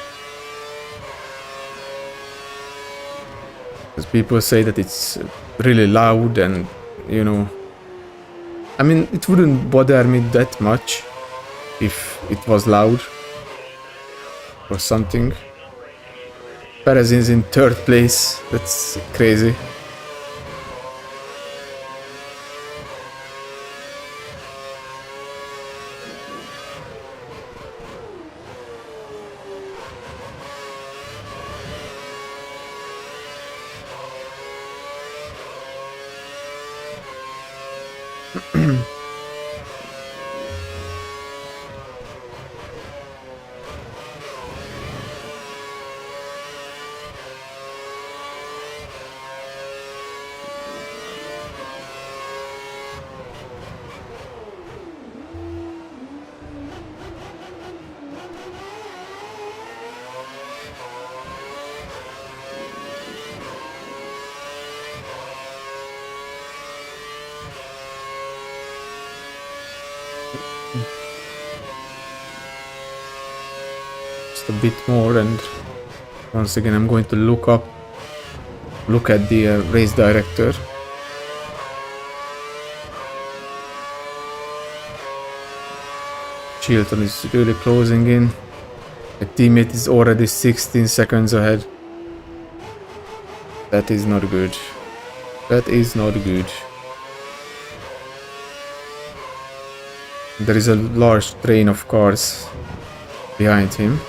Because people say that it's really loud and, you know, I mean, it wouldn't bother me that much if it was loud or something. Perez is in third place. That's crazy. just a bit more, and once again I'm going to look at the race director. Chilton is really closing in. The teammate is already 16 seconds ahead. That is not good. That is not good. There is a large train of cars behind him.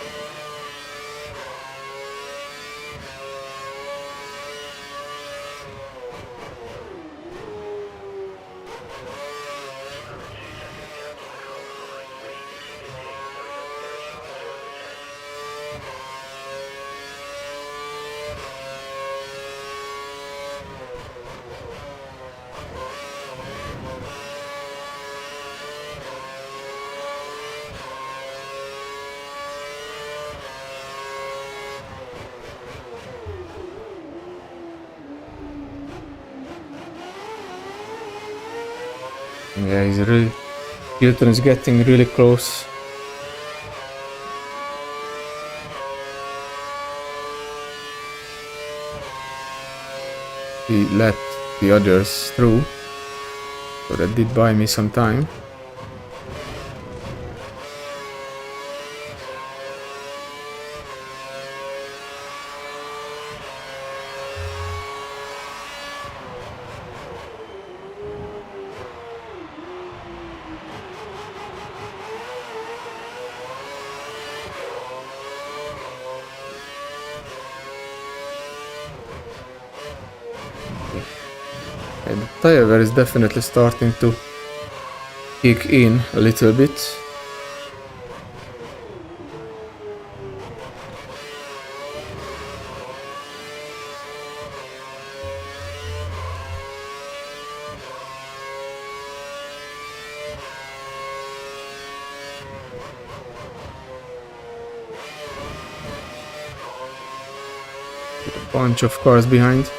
Yeah, he's really... Chilton is getting really close. He let the others through, so that did buy me some time. And the tire wear is definitely starting to kick in a little bit. With a bunch of cars behind.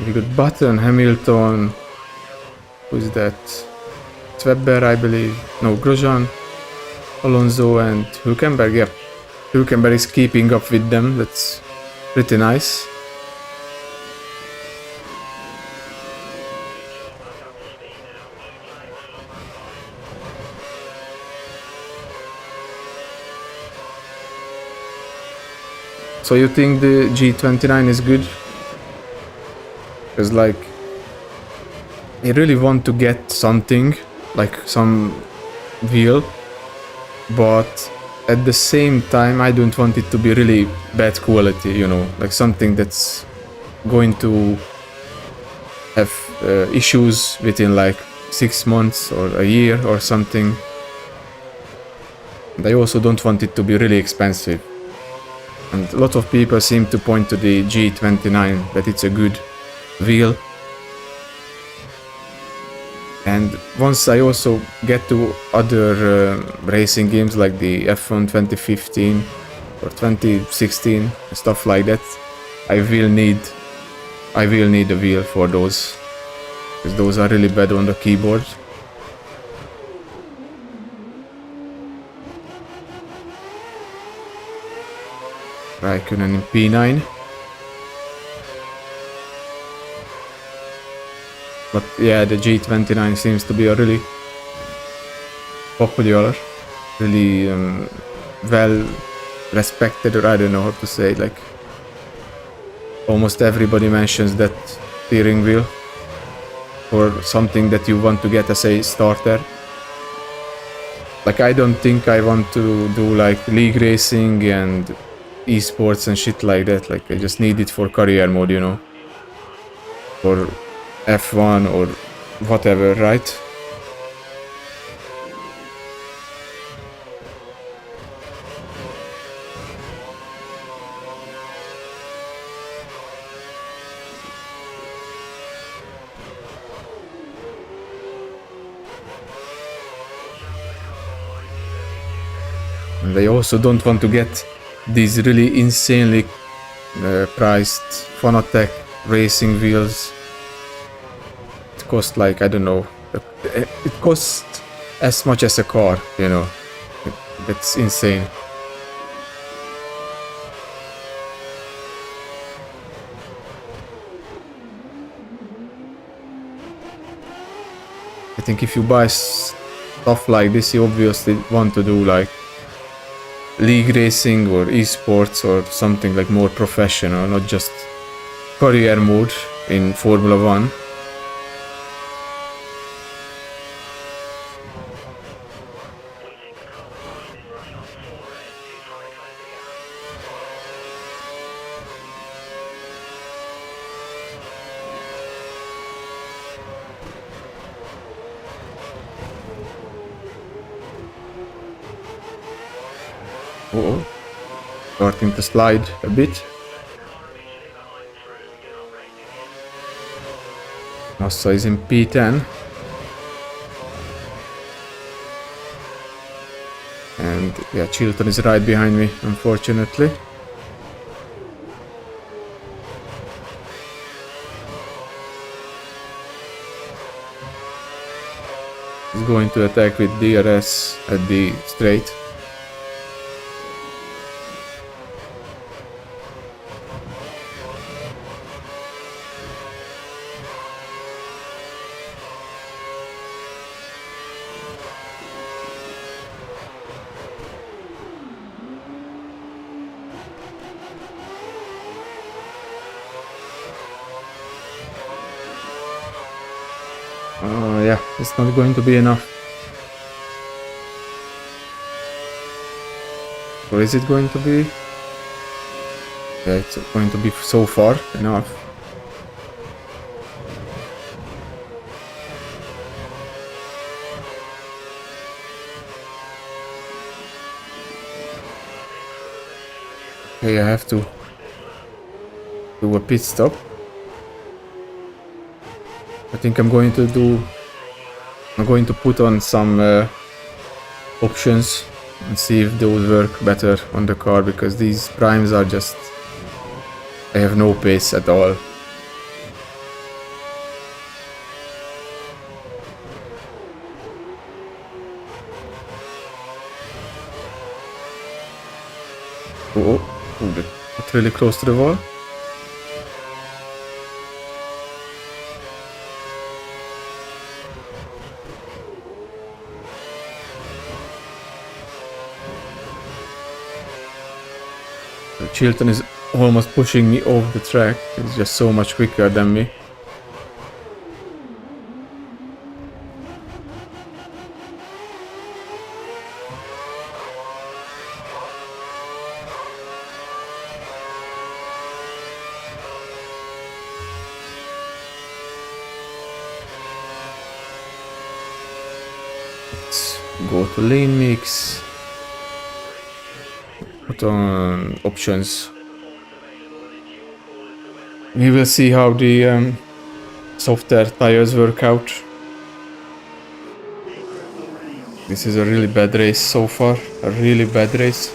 We got Button, Hamilton, who's that? Webber, I believe. No, Grosjean, Alonso, and Hülkenberg. Yeah, Hülkenberg is keeping up with them. That's pretty nice. So you think the G29 is good? Because like, I really want to get something, like some wheel, but at the same time I don't want it to be really bad quality, you know, like something that's going to have issues within like 6 months or a year or something. And I also don't want it to be really expensive. And a lot of people seem to point to the G29, that it's a good wheel. And once I also get to other racing games like the F1 2015 or 2016, stuff like that, I will need a wheel for those, because those are really bad on the keyboard. Raikkonen in P9. But yeah, the G29 seems to be a really popular, really well respected, or I don't know how to say, like almost everybody mentions that steering wheel for something that you want to get as a starter. Like I don't think I want to do like league racing and esports and shit like that. Like I just need it for career mode, you know, for F1 or whatever, right? And I also don't want to get these really insanely priced Fanatec racing wheels. It cost like, I don't know, it cost as much as a car, you know. It's insane. I think if you buy stuff like this, you obviously want to do like league racing or esports or something like more professional, not just career mode in Formula 1. Oh, starting to slide a bit. Massa is in P10. And yeah, Chilton is right behind me, unfortunately. He's going to attack with DRS at the straight. Yeah, it's not going to be enough. Or is it going to be? Yeah, it's going to be so far enough. Okay, I have to do a pit stop. I think I'm going to put on some options and see if those work better on the car, because these primes are just, I have no pace at all. Oh, that's really close to the wall. Chilton is almost pushing me off the track. He's just so much quicker than me. Let's go to lane mix. Put on options. We will see how the softer tires work out. This is a really bad race so far. A really bad race.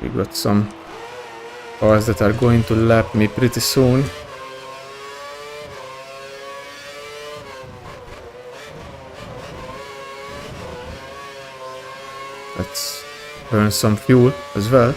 We got some cars that are going to lap me pretty soon. Let's burn some fuel as well.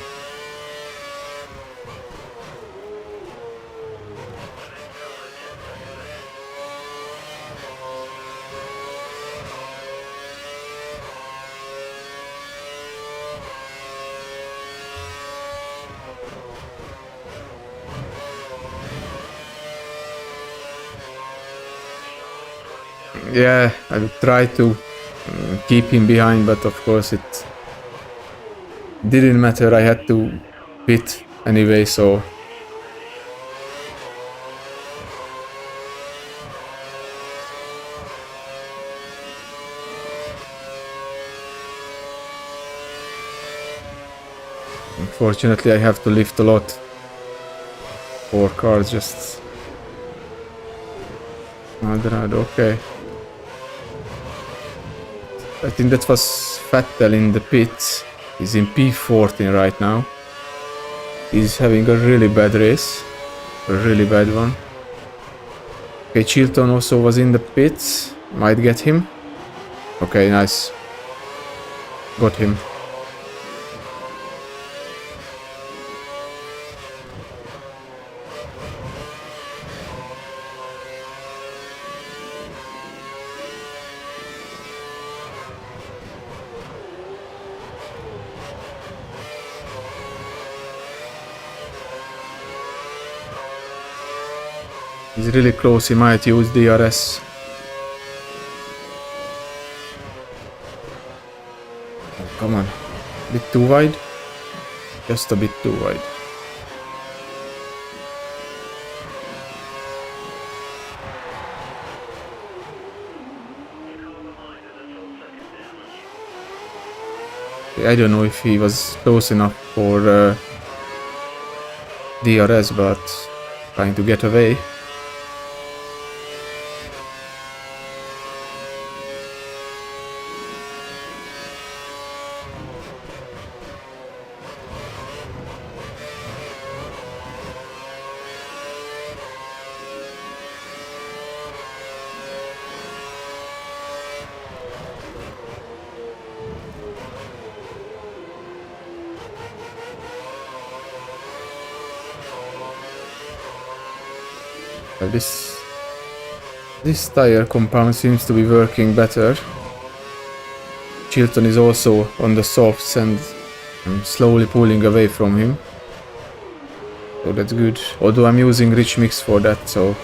Yeah, I will try to keep him behind, but of course it didn't matter. I had to pit anyway, so unfortunately I have to lift a lot. 4 cars just Maldonado, okay. I think that was Vettel in the pit. He's in P14 right now. He's having a really bad race. A really bad one. Okay, Chilton also was in the pits. Might get him. Okay, nice. Got him. He's really close, he might use DRS. Oh, come on. A bit too wide? Just a bit too wide. I don't know if he was close enough for DRS, but trying to get away. This tire compound seems to be working better. Chilton is also on the softs and I'm slowly pulling away from him. So that's good. Although I'm using Rich Mix for that, so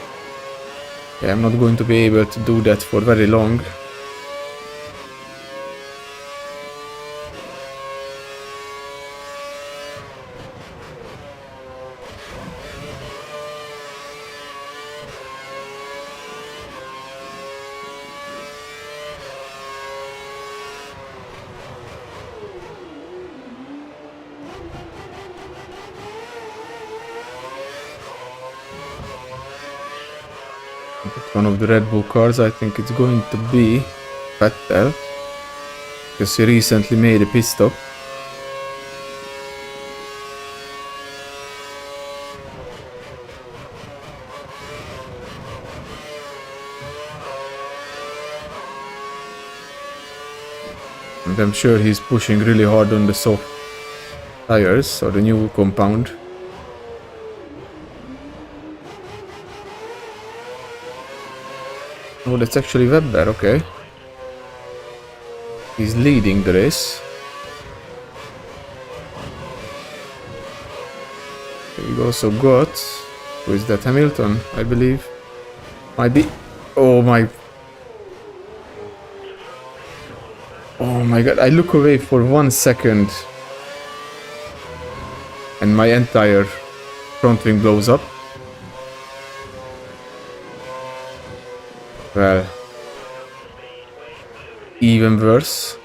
yeah, I'm not going to be able to do that for very long. One of the Red Bull cars, I think it's going to be Vettel, because he recently made a pit stop. And I'm sure he's pushing really hard on the soft tires or the new compound. Oh, that's actually Webber, okay. He's leading the race. We also got... Who is that? Hamilton, I believe. Might be... Oh my... Oh my god, I look away for 1 second. And my entire front wing blows up. Well, even worse.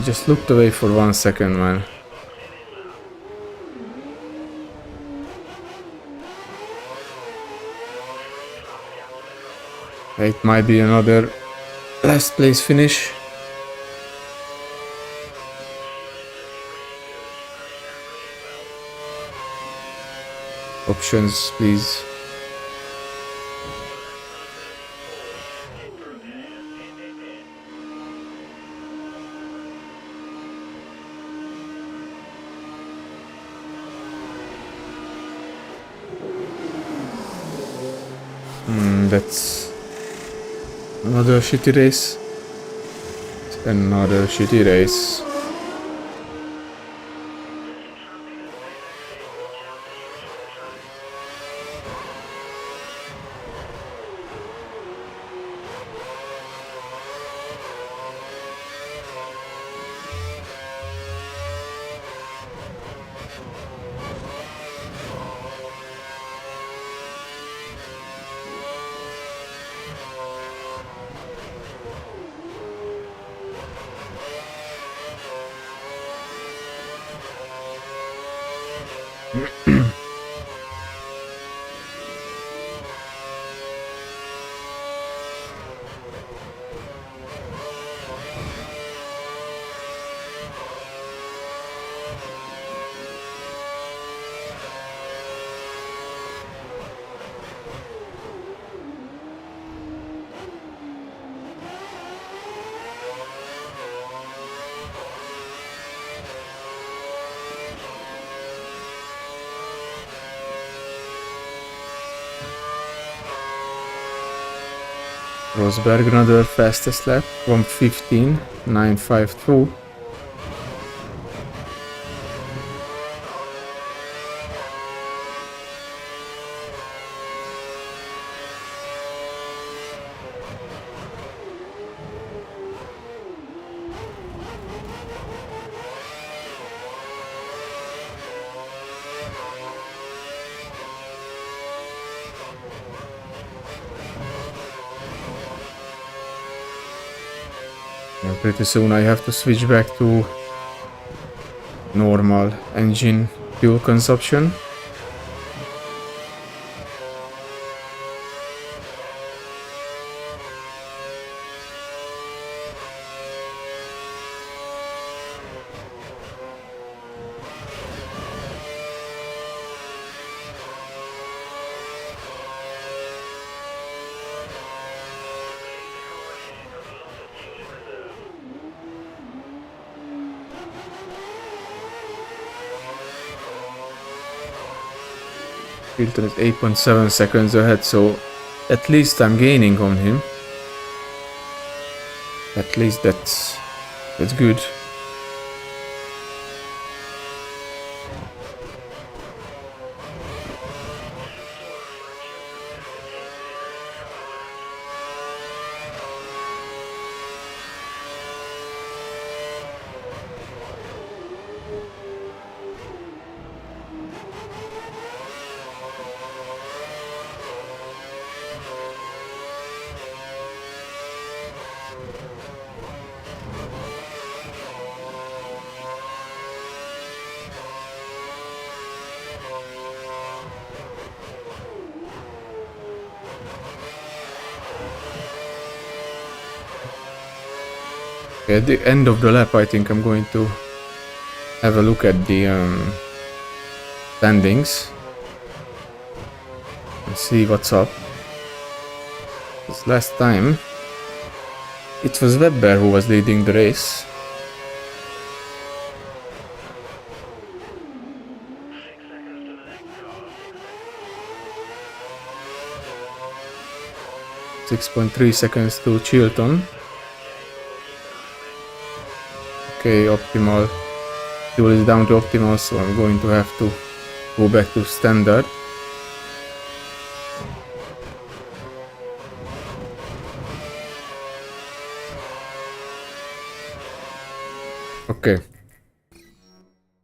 Just looked away for 1 second, man. It might be another last place finish. Options, please. That's another shitty race. Another shitty race. Rosberg another fastest lap, 1:15.952. And pretty soon I have to switch back to normal engine fuel consumption. Hilton is 8.7 seconds ahead, so at least I'm gaining on him. At least that's good. At the end of the lap, I think I'm going to have a look at the standings and see what's up. Because last time it was Webber who was leading the race. .3 seconds to Chilton. Okay, optimal. Fuel is down to optimal, so I'm going to have to go back to standard. Okay.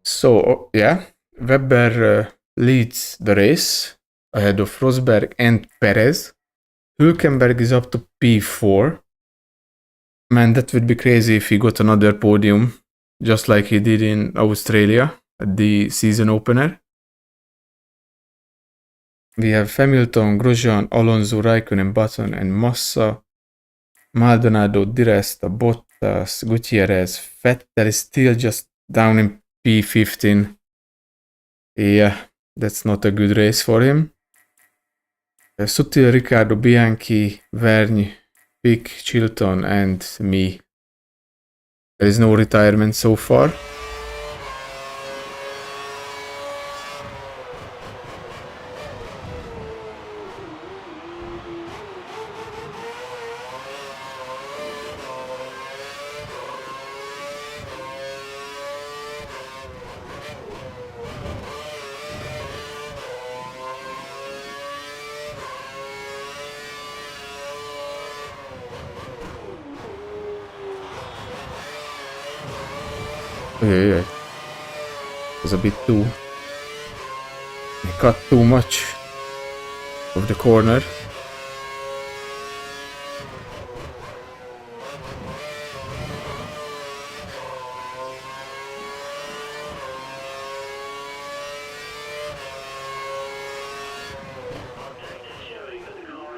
So, yeah, Webber leads the race ahead of Rosberg and Perez. Hülkenberg is up to P4. Man, that would be crazy if he got another podium, just like he did in Australia at the season opener. We have Hamilton, Grosjean, Alonso, Raikkonen, Button, and Massa. Maldonado, Di Resta, Bottas, Gutierrez. Vettel is still just down in P15. Yeah, that's not a good race for him. Sutil, Ricciardo, Bianchi, Vergne, Pick, Chilton, and me. There is no retirement so far. Yeah. It was a bit too... I cut too much of the corner.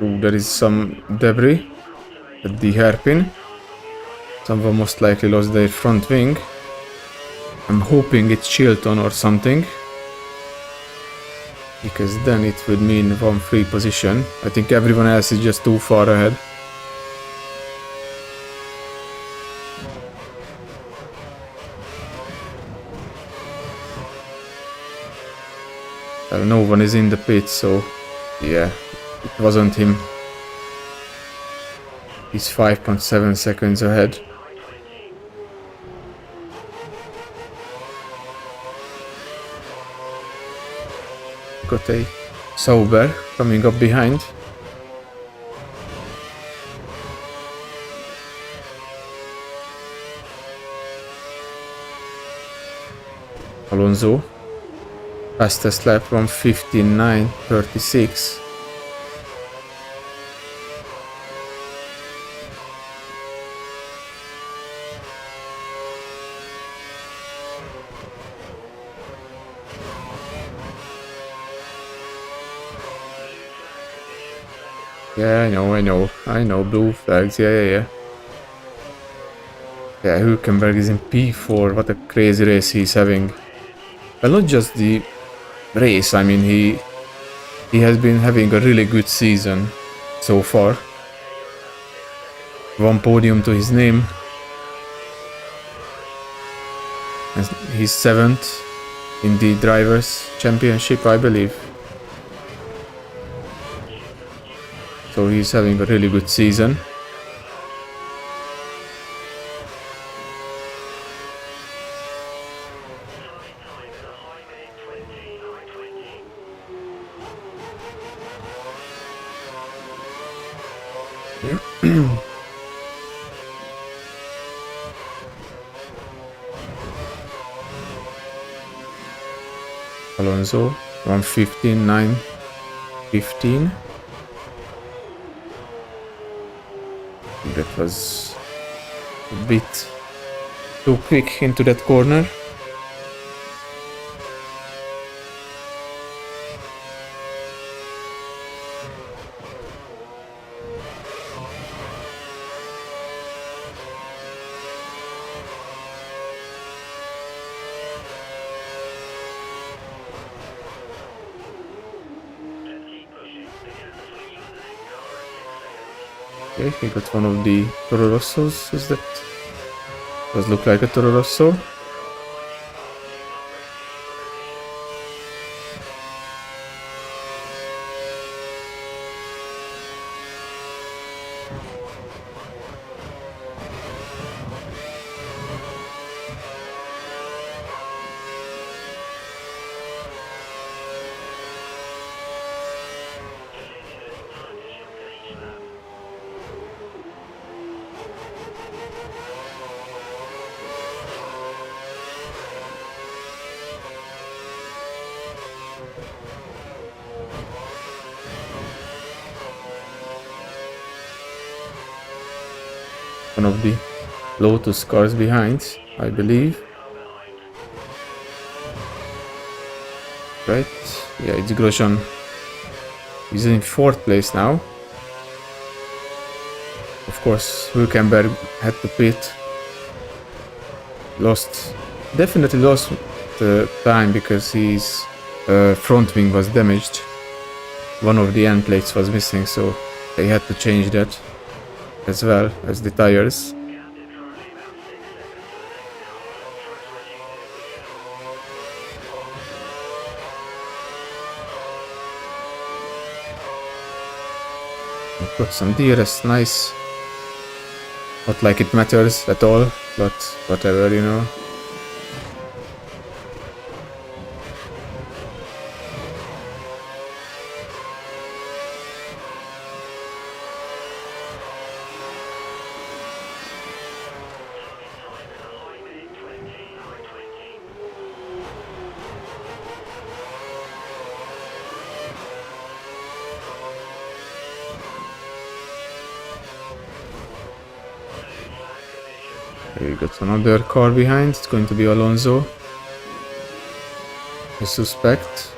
Ooh, there is some debris at the hairpin. Someone most likely lost their front wing. I'm hoping it's Chilton or something, because then it would mean one free position. I think everyone else is just too far ahead. Well, no one is in the pit, so yeah, it wasn't him. He's 5.7 seconds ahead. Got a Sauber coming up behind. Alonso. Fastest lap 1:59.36. Yeah, I know, blue flags, yeah. Yeah, Hülkenberg is in P4, what a crazy race he's having. Well, not just the race, I mean, he has been having a really good season so far. One podium to his name. And he's 7th in the Drivers' Championship, I believe. So he's having a really good season. Alonso 1:59.15. That was a bit too quick into that corner. Okay, he got one of the Toro Rossos. Is that? Does look like a Toro Rosso. One of the Lotus cars behind, I believe. Right? Yeah, it's Grosjean. He's in 4th place now. Of course, Hülkenberg had to pit. Definitely lost the time because his front wing was damaged. One of the end plates was missing, so they had to change that as well as the tires. Got some DRS, nice. Not like it matters at all, but whatever, you know. We got another car behind. It's going to be Alonso. I suspect.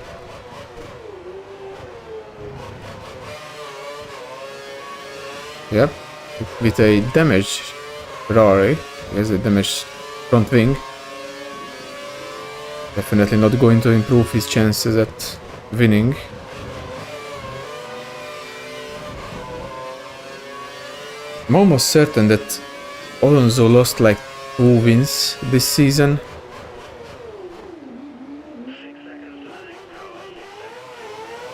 Yep, with a damaged Ferrari. He has a damaged front wing. Definitely not going to improve his chances at winning. I'm almost certain that Alonso lost like 2 wins this season.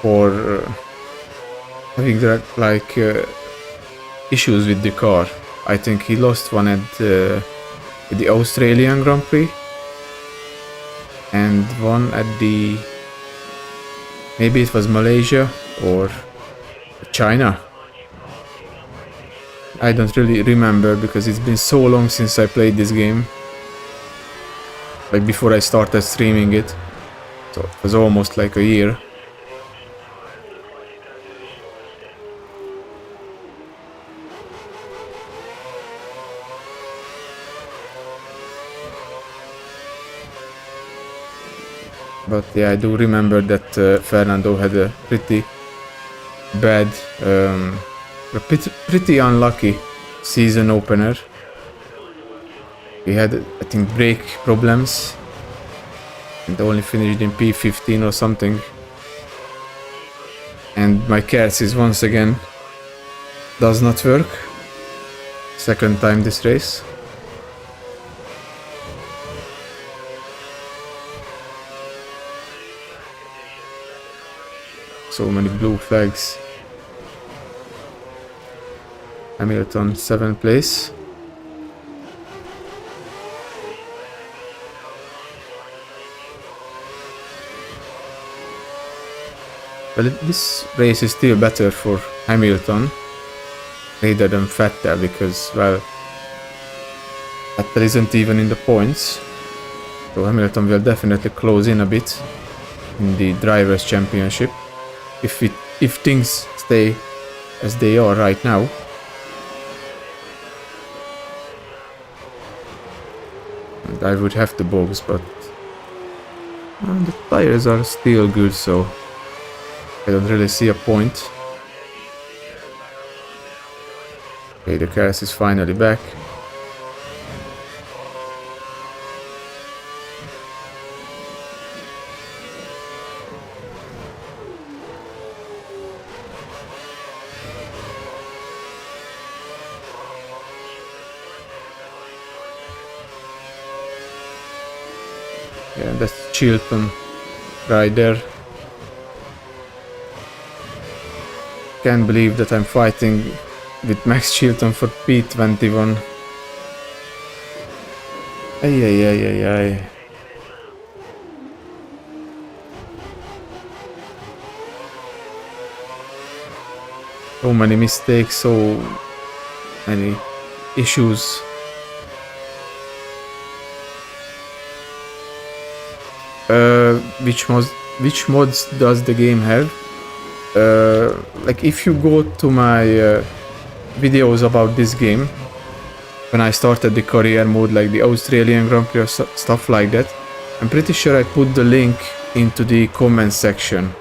For having like issues with the car. I think he lost one at the Australian Grand Prix and one at the, maybe it was Malaysia or China. I don't really remember because it's been so long since I played this game, like before I started streaming it, so it was almost like a year. But yeah, I do remember that Fernando had a pretty bad, pretty unlucky season opener. He had, I think, brake problems and only finished in P15 or something. And my Kersis once again does not work. Second time this race. So many blue flags. Hamilton 7th place. Well, this race is still better for Hamilton rather than Vettel because, well, Vettel isn't even in the points. So Hamilton will definitely close in a bit in the Drivers' Championship if things stay as they are right now. And I would have the box, but the tires are still good, so I don't really see a point. Okay, the Kersis is finally back. Yeah, that's Chilton right there. Can't believe that I'm fighting with Max Chilton for P21. Ay. So many mistakes, so many issues. Which mods does the game have? Like if you go to my videos about this game, when I started the career mode, like the Australian Grand Prix or stuff like that, I'm pretty sure I put the link into the comment section.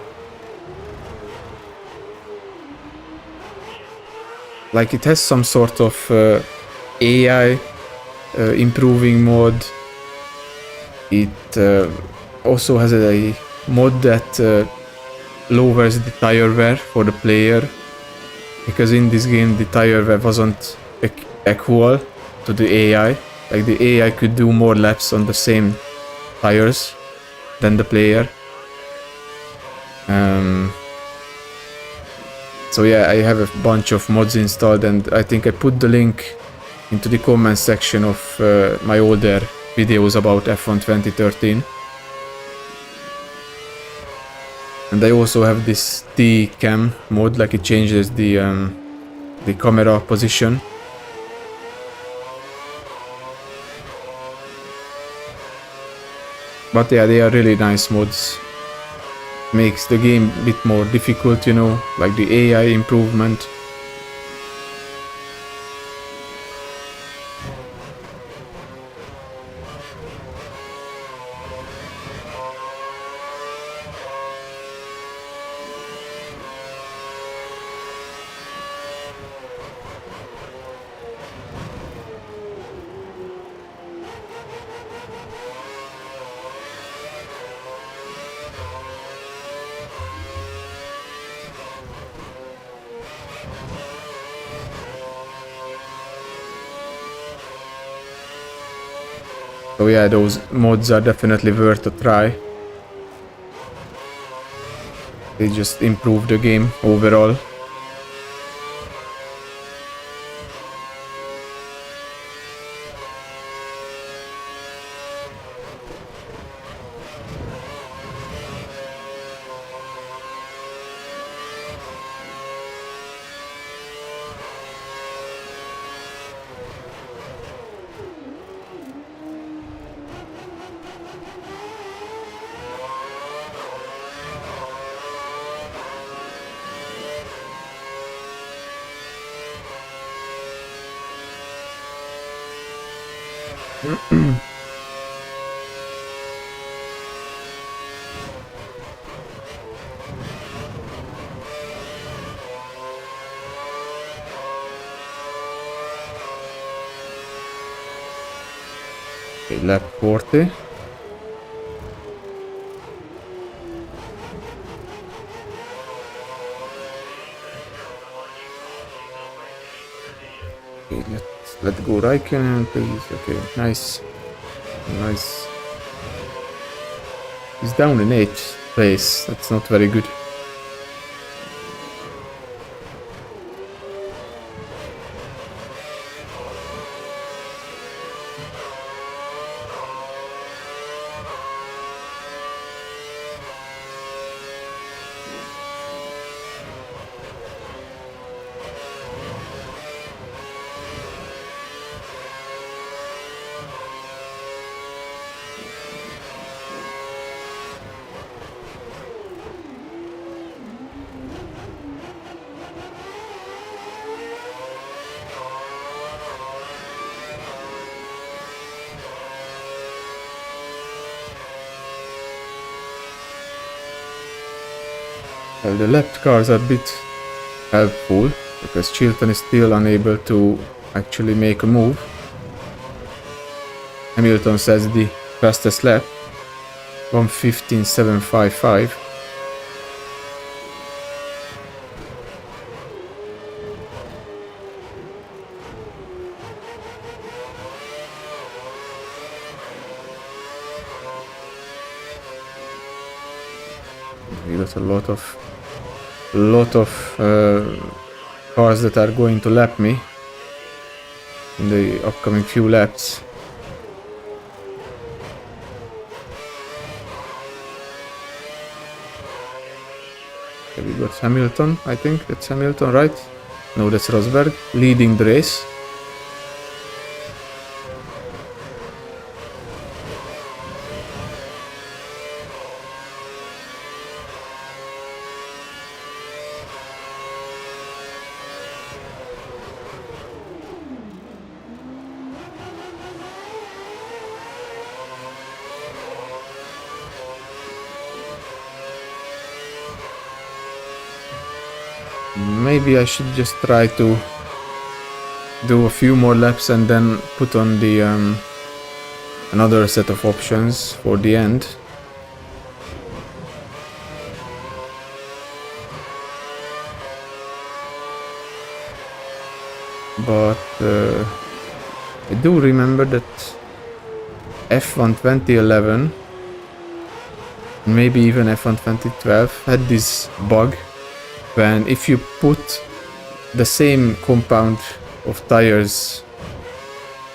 Like it has some sort of AI improving mod. It also has a mod that lowers the tire wear for the player, because in this game the tire wear wasn't equal to the AI. Like the AI could do more laps on the same tires than the player. So yeah, I have a bunch of mods installed, and I think I put the link into the comment section of my older videos about F1 2013. And I also have this T-Cam mode, like it changes the camera position. But yeah, they are really nice mods. Makes the game a bit more difficult, you know, like the AI improvement. So yeah, those mods are definitely worth a try. They just improve the game overall. Okay, lap 40. Okay, let go Raikkonen, please. Okay, nice. Nice. He's down in 8th place. That's not very good. Well, the left cars are a bit helpful because Chilton is still unable to actually make a move. Hamilton says the fastest lap, 1:15.755. We got a lot of cars that are going to lap me in the upcoming few laps. Okay, we got Hamilton, I think that's Hamilton, right? No, that's Rosberg leading the race. Maybe I should just try to do a few more laps and then put on the another set of options for the end. But I do remember that F1 2011, maybe even F1 2012 had this bug when if you put the same compound of tires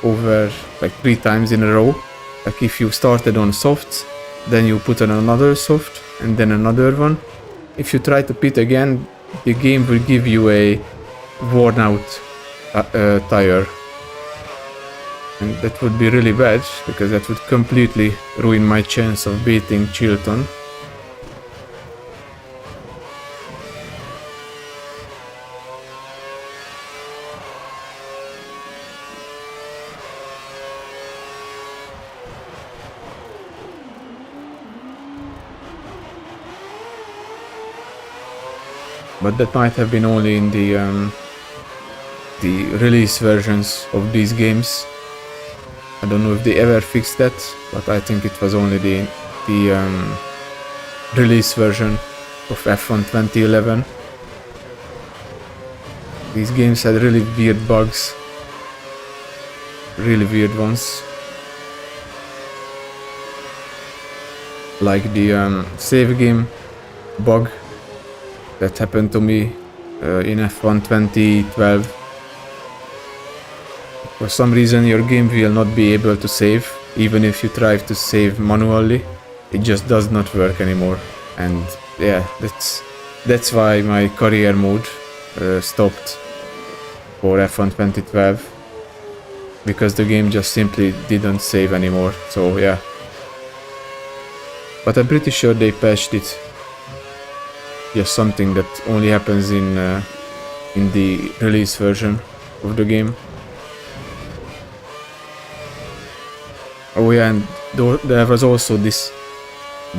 over like 3 times in a row, like if you started on softs, then you put on another soft and then another one. If you try to pit again, the game will give you a worn out tire. And that would be really bad because that would completely ruin my chance of beating Chilton. But that might have been only in the release versions of these games. I don't know if they ever fixed that, but I think it was only the release version of F1 2011. These games had really weird bugs, really weird ones. like the save game bug that happened to me in F1 2012. For some reason your game will not be able to save, even if you try to save manually. It just does not work anymore. And yeah, that's why my career mode stopped for F1 2012. Because the game just simply didn't save anymore, so yeah. But I'm pretty sure they patched it. Just something that only happens in the release version of the game. Oh yeah, and there was also this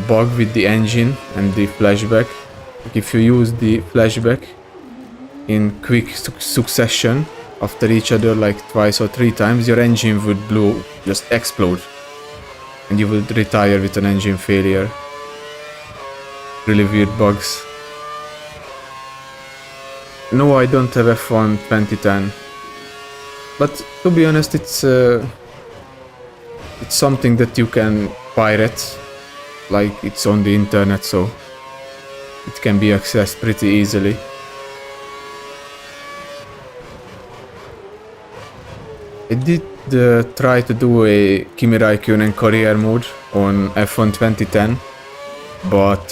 bug with the engine and the flashback. Like if you use the flashback in quick succession after each other like twice or three times, your engine would just explode. And you would retire with an engine failure. Really weird bugs. No, I don't have F1 2010. But to be honest, it's something that you can pirate. Like it's on the internet, so it can be accessed pretty easily. I did try to do a Kimi Raikkonen career mode on F1 2010, but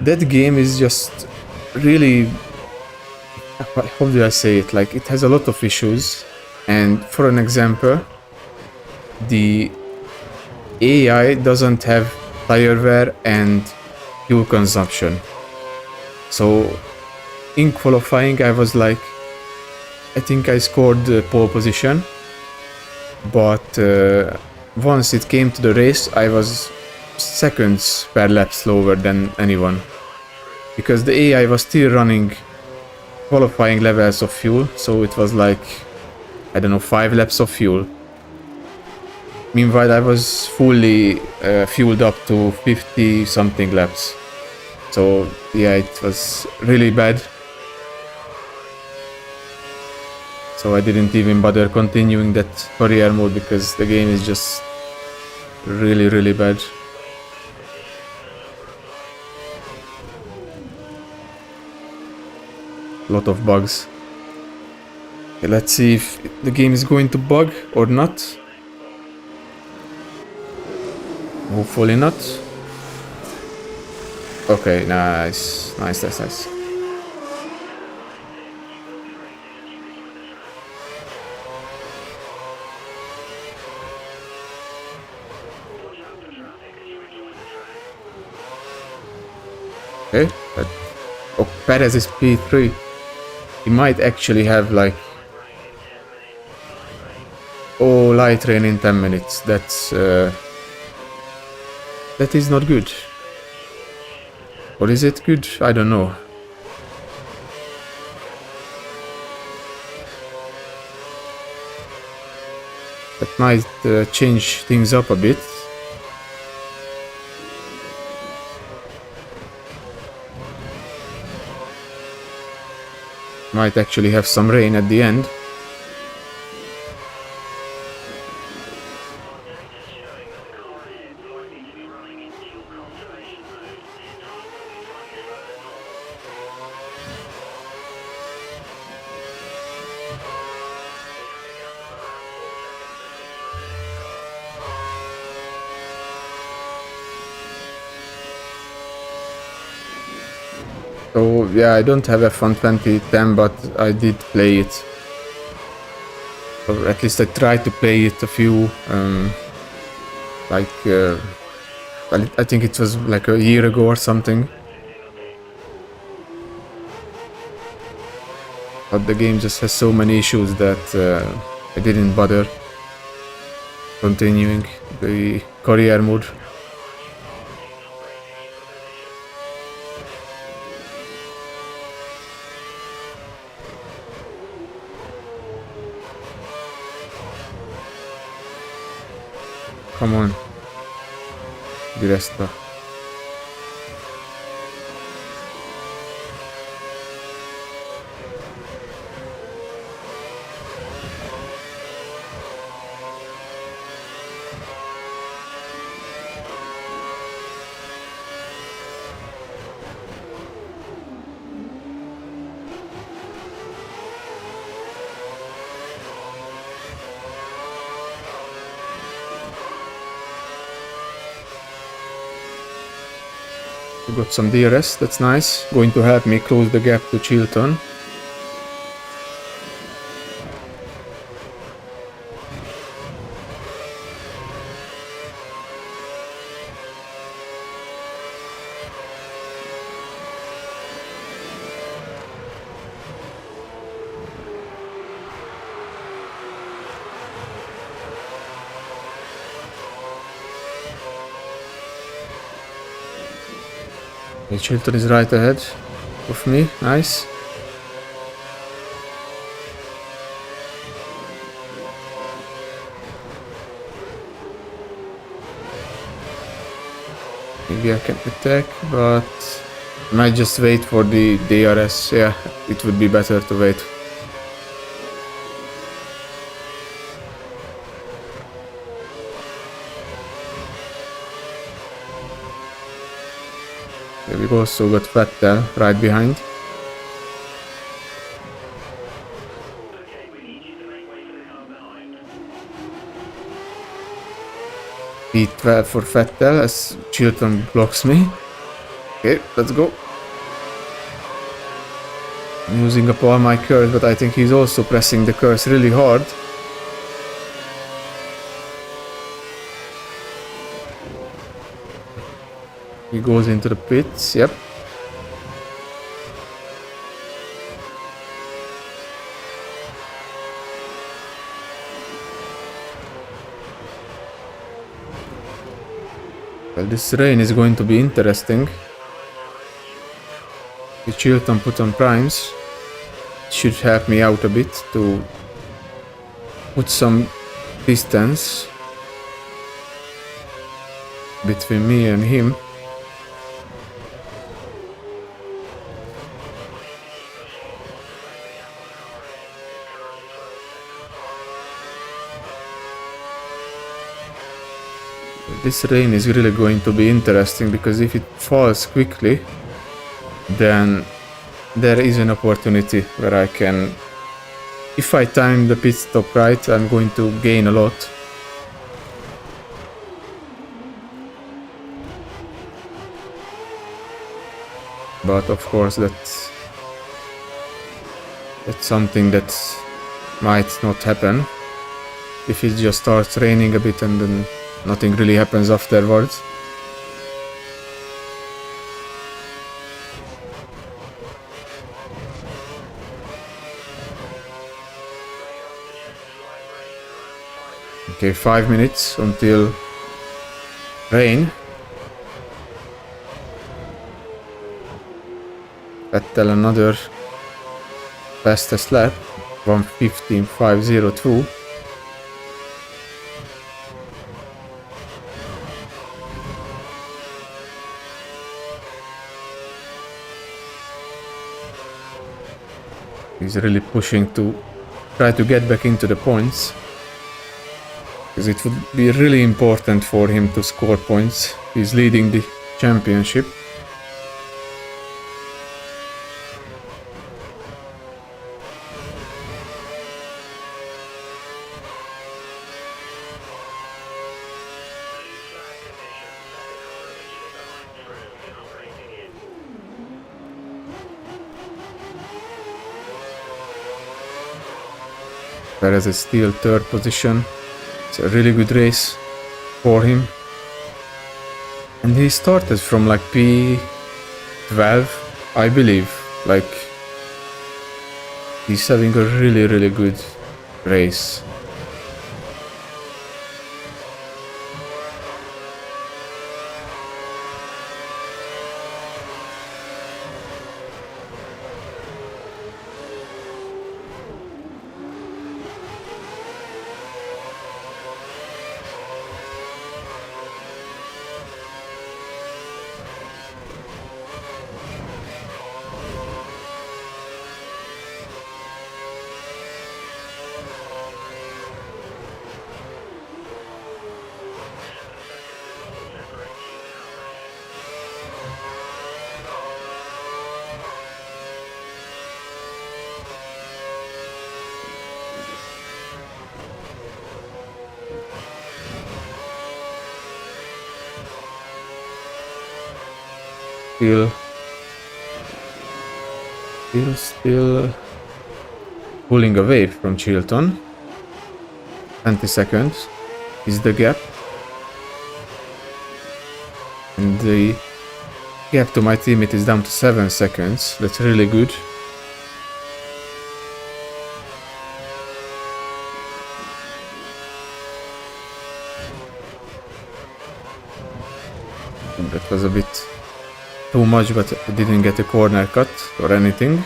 that game is just really, how do I say it, like it has a lot of issues. And for an example, the AI doesn't have tire wear and fuel consumption. So in qualifying I was like, I think I scored pole position, but once it came to the race I was seconds per lap slower than anyone, because the AI was still running qualifying levels of fuel, so it was like, I don't know, 5 laps of fuel. Meanwhile I was fully fueled up to 50 something laps. So yeah, it was really bad. So I didn't even bother continuing that career mode because the game is just really, really bad. A lot of bugs. Okay, let's see if the game is going to bug or not. Hopefully not. Okay, nice. Nice. Okay, oh, Perez is P3. He might actually have like... Oh, light rain in 10 minutes. That's... that is not good. Or is it good? I don't know. That might change things up a bit. Might actually have some rain at the end. So yeah, I don't have F1 2010, but I did play it. Or at least I tried to play it a few, I think it was like a year ago or something. But the game just has so many issues that I didn't bother continuing the career mode. Come on. Di resta. We got some DRS, that's nice. Going to help me close the gap to Chilton. Chilton is right ahead of me, nice. Maybe I can attack, but I might just wait for the DRS. Yeah, it would be better to wait. Yeah, we've also got Vettel right behind. P12 for Vettel as Chilton blocks me. Okay, let's go. I'm using up all my curse, but I think he's also pressing the curse really hard. He goes into the pits, yep. Well, this rain is going to be interesting. The Chilton put on primes. Should help me out a bit to put some distance between me and him. This rain is really going to be interesting because if it falls quickly, then there is an opportunity where I can, if I time the pit stop right, I'm going to gain a lot. But of course that's something that might not happen if it just starts raining a bit and then nothing really happens afterwards. Okay, 5 minutes until rain. Vettel another fastest lap, 1:15.502. He's really pushing to try to get back into the points, because it would be really important for him to score points. He's leading the championship. Perez is still third position. It's a really good race for him. And he started from like P12, I believe. Like, he's having a really good race. still pulling away from Chilton. 20 seconds is the gap. And the gap to my teammate is down to 7 seconds. That's really good. That was a bit too much, but I didn't get a corner cut or anything.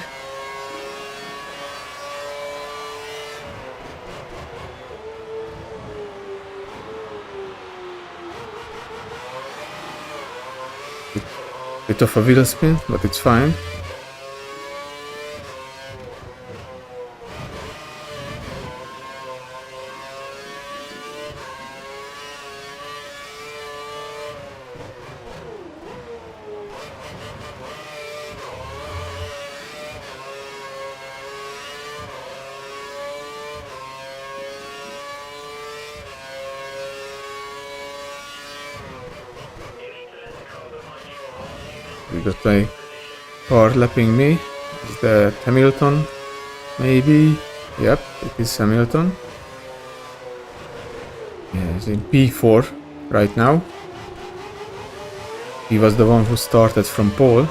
Bit of a wheel spin, but it's fine. We got my car lapping me. Is that Hamilton? Maybe. Yep, it is Hamilton. Yeah, he's in P4 right now. He was the one who started from pole.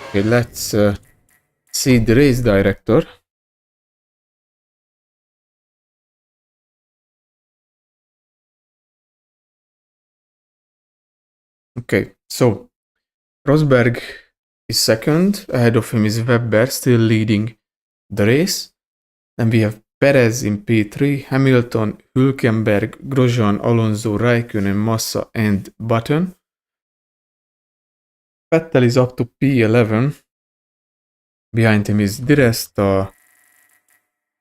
Okay, let's see the race director. Okay, so Rosberg is second. Ahead of him is Webber, still leading the race. Then we have Perez in P3, Hamilton, Hülkenberg, Grosjean, Alonso, Raikkonen, Massa, and Button. Vettel is up to P11. Behind him is Di Resta,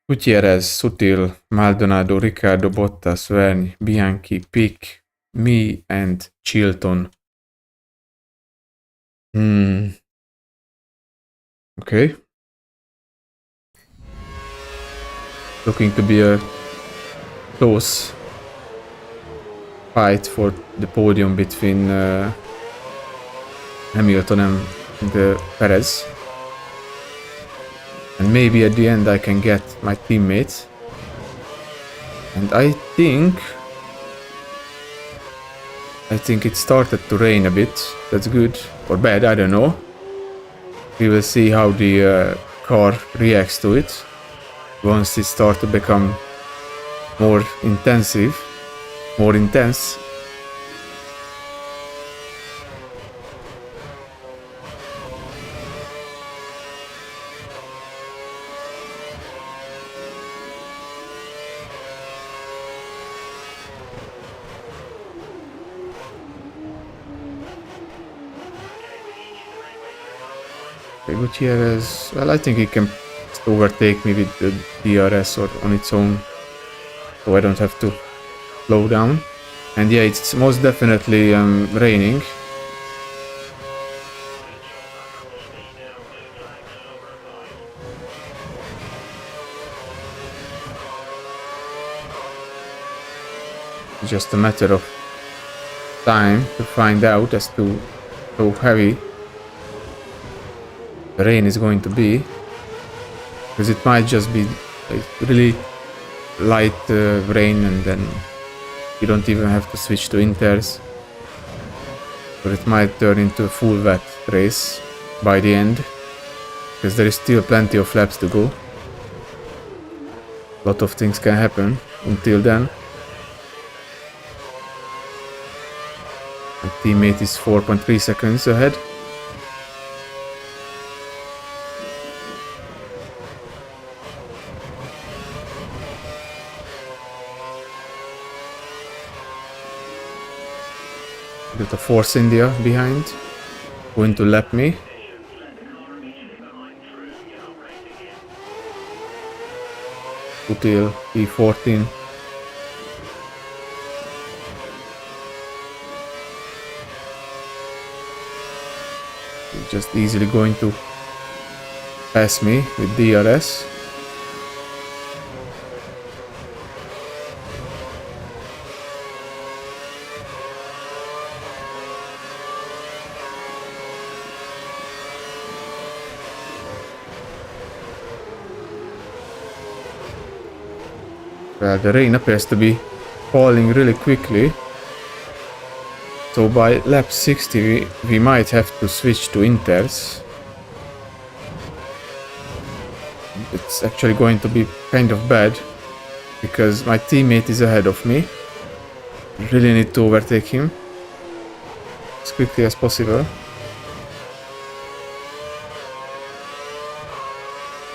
Gutierrez, Sutil, Maldonado, Ricciardo, Bottas, Vergne, Bianchi, Pic, me, and Chilton. Okay. Looking to be a close fight for the podium between Hamilton and Perez. And maybe at the end I can get my teammates. And I think it started to rain a bit. That's good or bad, I don't know. We will see how the car reacts to it once it starts to become more intense. Gutierrez, well, I think he can overtake me with the DRS or on its own, so I don't have to slow down. And yeah, it's most definitely raining. Just a matter of time to find out as to how heavy the rain is going to be, because it might just be like really light rain and then you don't even have to switch to inters, or it might turn into a full wet race by the end, because there is still plenty of laps to go. A lot of things can happen until then. My teammate is 4.3 seconds ahead. Got a Force India behind, going to lap me. Until P14. just easily going to pass me with DRS. Well, the rain appears to be falling really quickly. So by lap 60 we might have to switch to inters. It's actually going to be kind of bad because my teammate is ahead of me. I really need to overtake him as quickly as possible.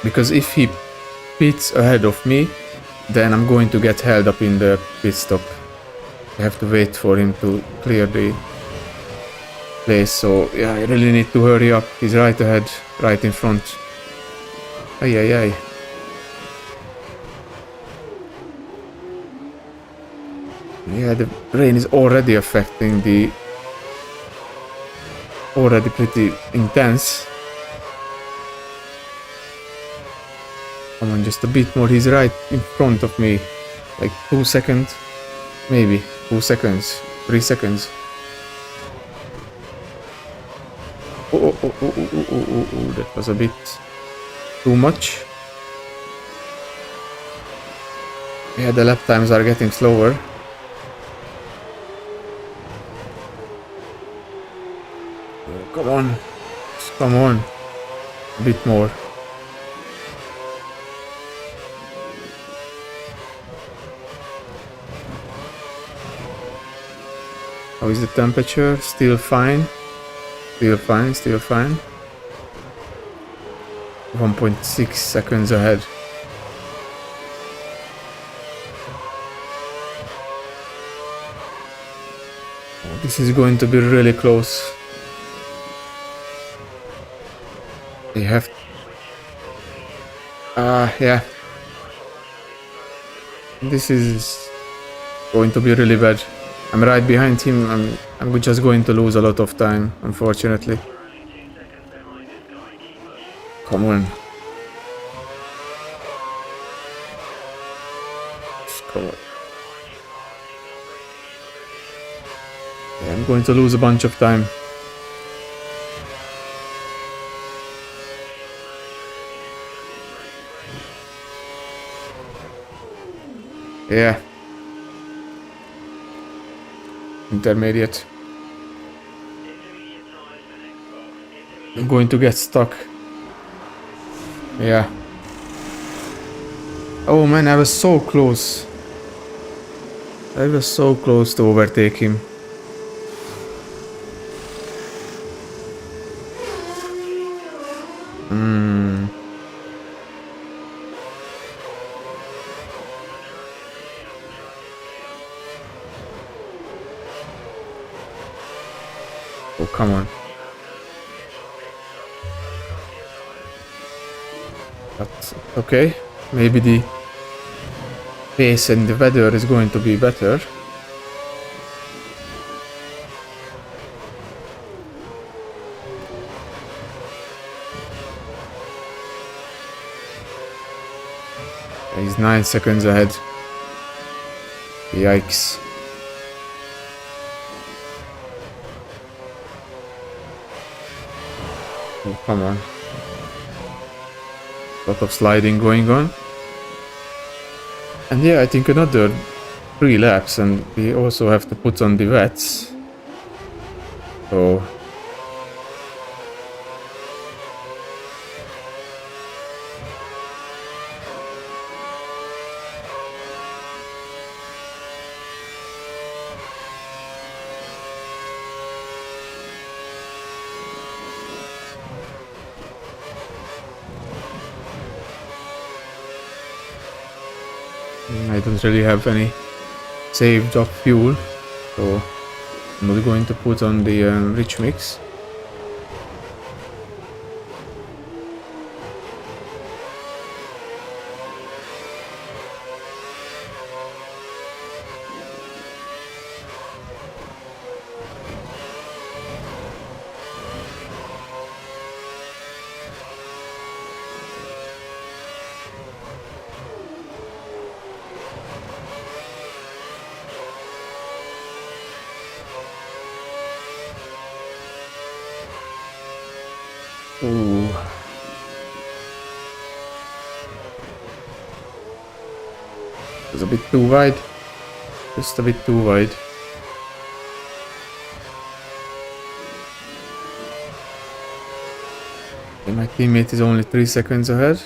Because if he pits ahead of me, then I'm going to get held up in the pit stop. I have to wait for him to clear the place, so yeah, I really need to hurry up. He's right ahead, right in front. Ay ay ay. Yeah, the rain is already affecting the... already pretty intense. Come on, just a bit more. He's right in front of me. Like 2 seconds. Maybe. 2 seconds. 3 seconds. Oh, that was a bit too much. Yeah, the lap times are getting slower. Oh, come on. Just come on. A bit more. How is the temperature? Still fine. Still fine, still fine. 1.6 seconds ahead. Oh, this is going to be really close. They have... yeah. This is going to be really bad. I'm right behind him. I'm just going to lose a lot of time, unfortunately. Come on. Just come on. Yeah, I'm going to lose a bunch of time. Yeah. Intermediate. I'm going to get stuck. Yeah. Oh man, I was so close. I was so close to overtake him. Oh, come on. But, okay. Maybe the pace and the weather is going to be better. He's 9 seconds ahead. Yikes. Oh, come on. Lot of sliding going on. And yeah, I think another 3 laps and we also have to put on the wets. So... I don't really have any saved up fuel, so I'm not going to put on the rich mix. Ooh. It was a bit too wide. Just a bit too wide. Okay, my teammate is only 3 seconds ahead.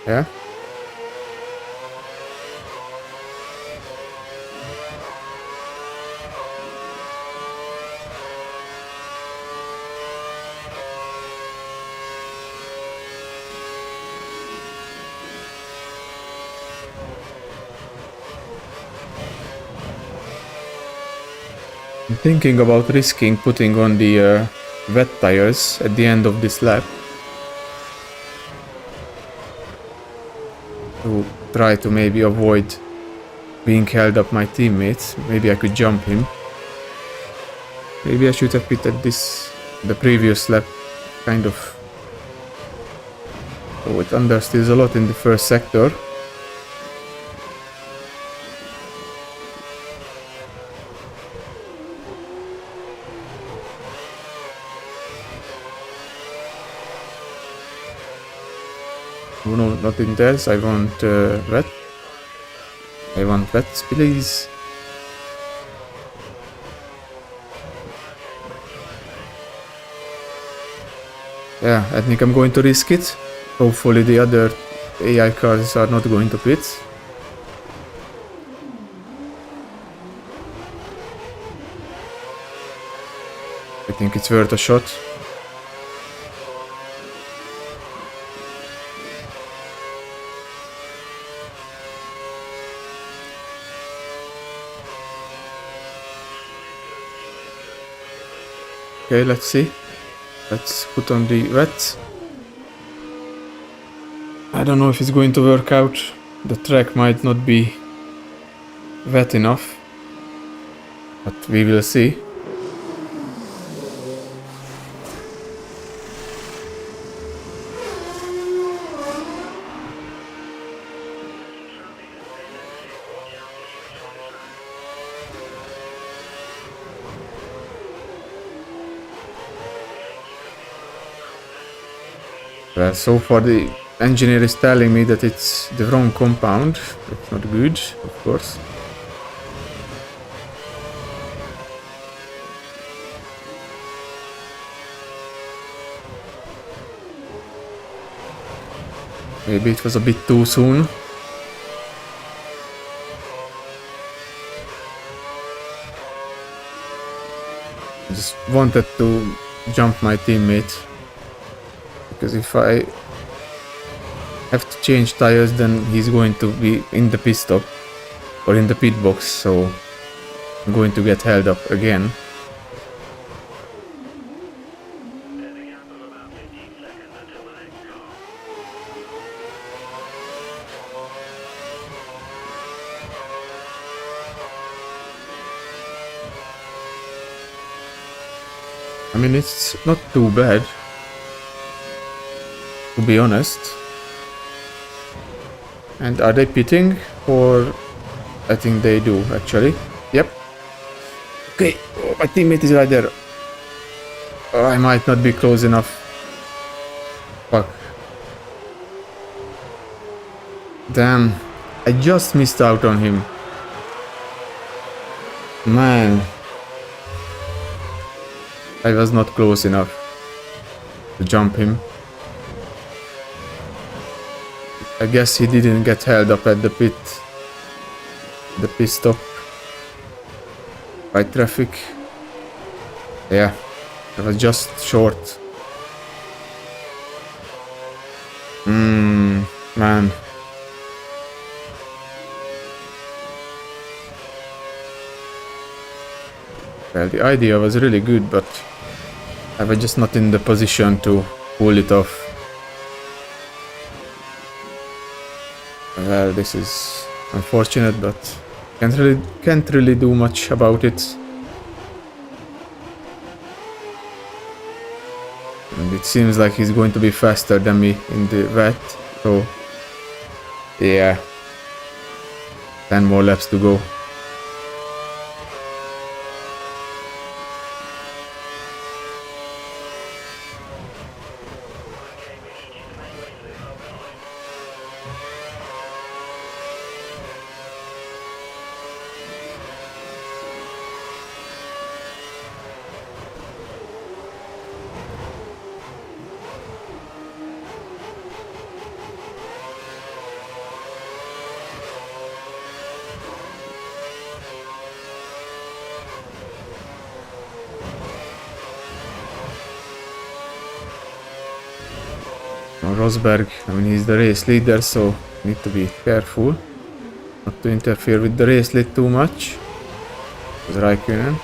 Yeah. I'm thinking about risking putting on the wet tires at the end of this lap to try to maybe avoid being held up my teammates. Maybe I could jump him. Maybe I should have pitted the previous lap, kind of. Oh, it understeers a lot in the first sector. Oh no, not in this. I want wet. I want wet, please. Yeah, I think I'm going to risk it. Hopefully the other AI cars are not going to pit. I think it's worth a shot. Okay, let's see. Let's put on the wet. I don't know if it's going to work out. The track might not be wet enough, but we will see. Well, so far the engineer is telling me that it's the wrong compound. It's not good, of course. Maybe it was a bit too soon. I just wanted to jump my teammate. Because if I have to change tires, then he's going to be in the pit stop or in the pit box, so I'm going to get held up again. I mean, it's not too bad, to be honest. And are they pitting? Or I think they do, actually. Yep. Okay, oh, my teammate is right there. Oh, I might not be close enough. Fuck. Damn. I just missed out on him. Man. I was not close enough to jump him. I guess he didn't get held up at the pit stop by traffic. Yeah, I was just short. Man. Well, the idea was really good, but I was just not in the position to pull it off. Well, this is unfortunate, but can't really do much about it. And it seems like he's going to be faster than me in the wet, so yeah, 10 more laps to go. Rosberg, I mean, he's the race leader, so need to be careful not to interfere with the race lead too much. With Raikkonen.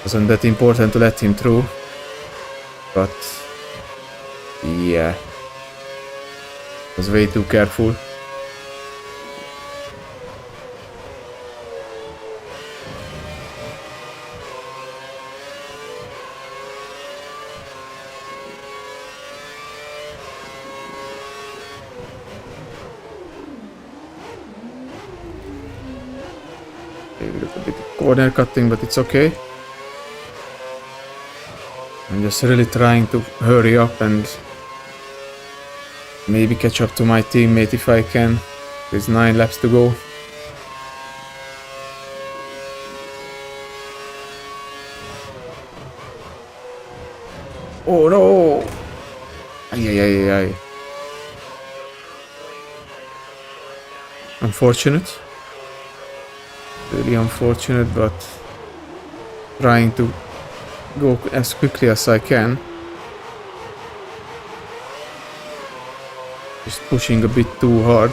Wasn't that important to let him through, but yeah, was way too careful. Maybe a little bit of corner cutting, but it's okay. I'm just really trying to hurry up and maybe catch up to my teammate if I can. There's 9 laps to go. Oh no! Ay, ay, ay, ay. Unfortunate. Really unfortunate, but trying to go as quickly as I can. Just pushing a bit too hard.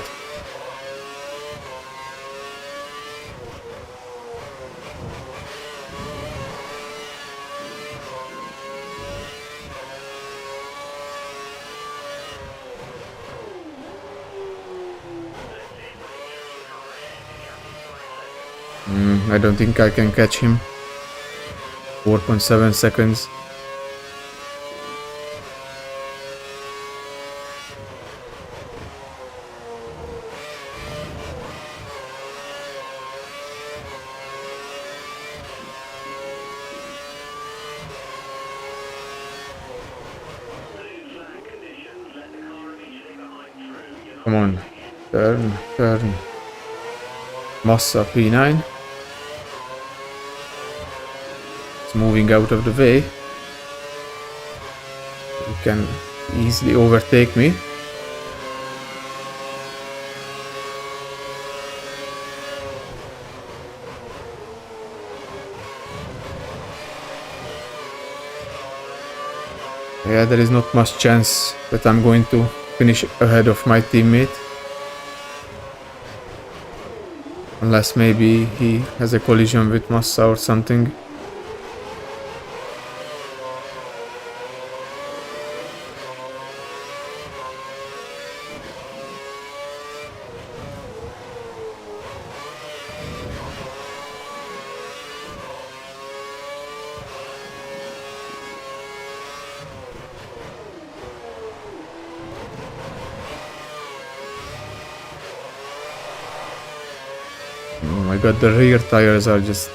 I don't think I can catch him. 4.7 seconds. Come on. Turn. Massa P9. It's moving out of the way. You can easily overtake me. Yeah, there is not much chance that I'm going to finish ahead of my teammate. Unless maybe he has a collision with Massa or something. Oh my god, the rear tires are just...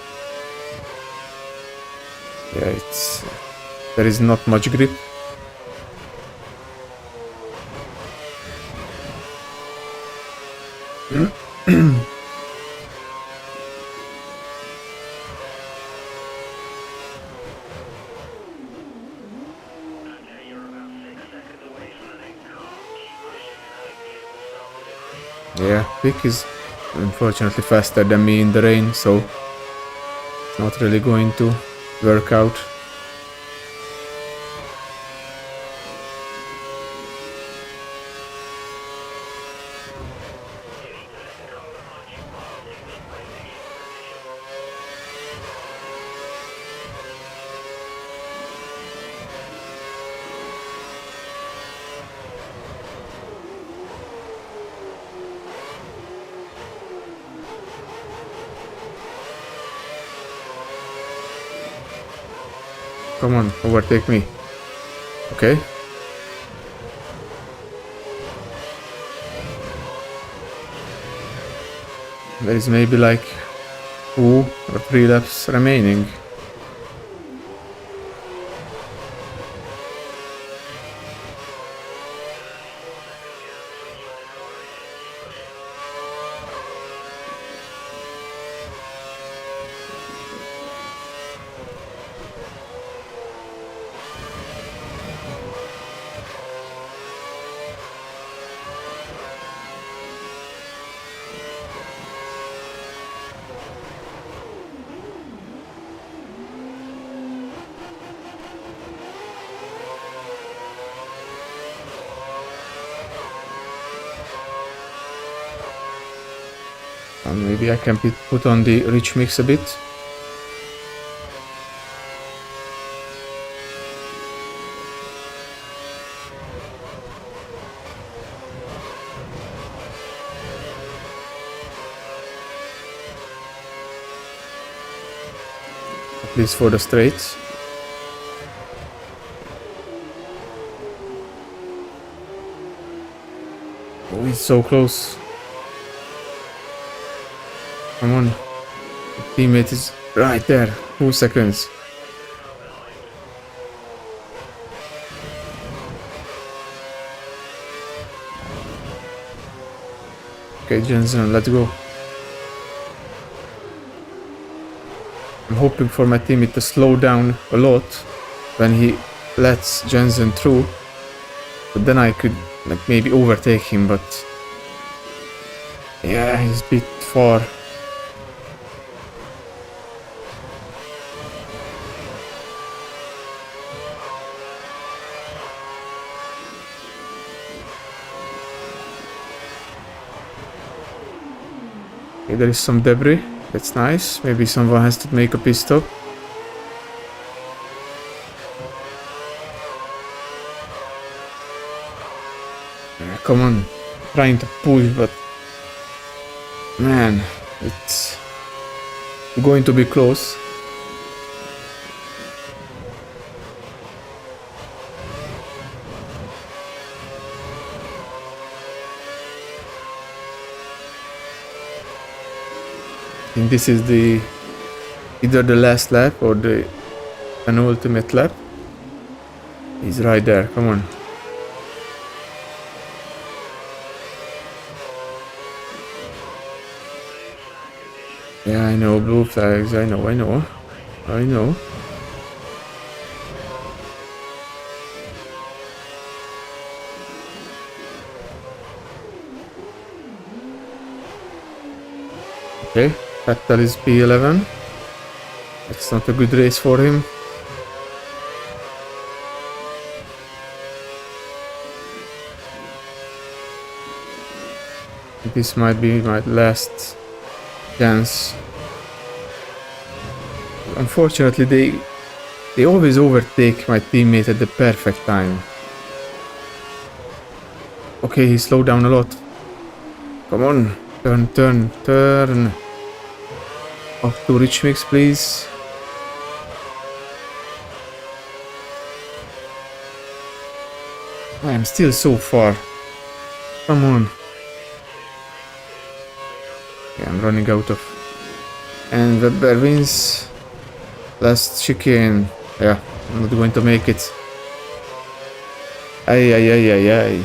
Yeah, it's... There is not much grip. Yeah, Vic is unfortunately faster than me in the rain, so it's not really going to work out. Come on, overtake me. Okay. There is maybe like 2 or 3 laps remaining. Maybe I can put on the rich mix a bit. At least for the straights. Oh, he's so close. Come on. The teammate is right there. 2 seconds. Okay, Jensen, let's go. I'm hoping for my teammate to slow down a lot when he lets Jensen through. But then I could like maybe overtake him, but yeah, he's a bit far. Okay, there is some debris. That's nice. Maybe someone has to make a pit stop. Come on, trying to push, but man, it's going to be close. I think this is either the last lap or the penultimate lap. He's right there, come on. Yeah, I know, blue flags, I know. Okay, Vettel is P11. It's not a good race for him. This might be my last chance. Unfortunately, they always overtake my teammate at the perfect time. Okay, he slowed down a lot. Come on, turn. Off to rich mix, please. I am still so far. Come on. Yeah, I'm running out of. And Webber wins. Last chicane. Yeah, I'm not going to make it. Ay.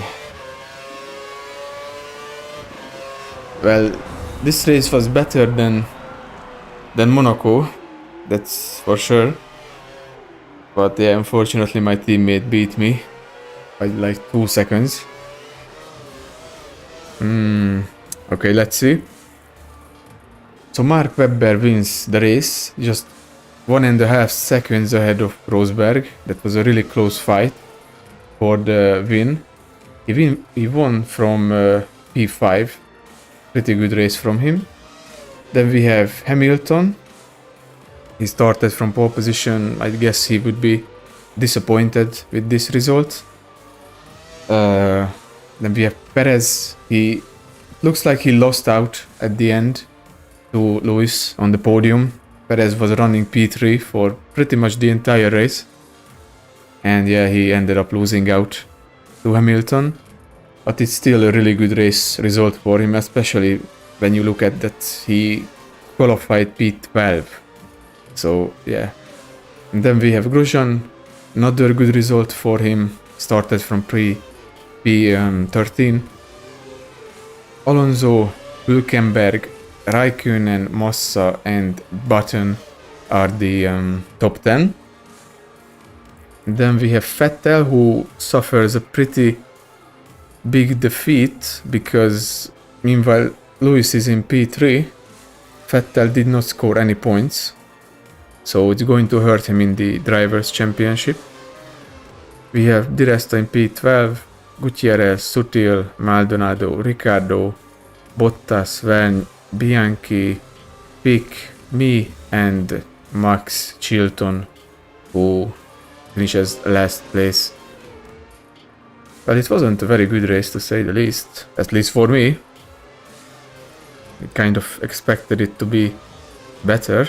Well, this race was better than Monaco, that's for sure. But yeah, unfortunately my teammate beat me by like 2 seconds. Okay, let's see. So Mark Webber wins the race, just 1.5 seconds ahead of Rosberg. That was a really close fight for the win. He won from P5. Pretty good race from him. Then we have Hamilton. He started from pole position. I guess he would be disappointed with this result. Then we have Perez. He looks like he lost out at the end to Lewis on the podium. Perez was running P3 for pretty much the entire race. And yeah, he ended up losing out to Hamilton. But it's still a really good race result for him, especially when you look at that he qualified P12. So yeah. And then we have Grosjean, another good result for him, started from P13. Alonso, Hülkenberg, Raikkonen, Massa and Button are the top 10. And then we have Vettel, who suffers a pretty big defeat because meanwhile Lewis is in P3. Vettel did not score any points, so it's going to hurt him in the Drivers' Championship. We have Di Resta in P12, Gutierrez, Sutil, Maldonado, Ricciardo, Bottas, Bianchi pick me and Max Chilton, who finishes last place. Well, it wasn't a very good race to say the least, at least for me. I kind of expected it to be better.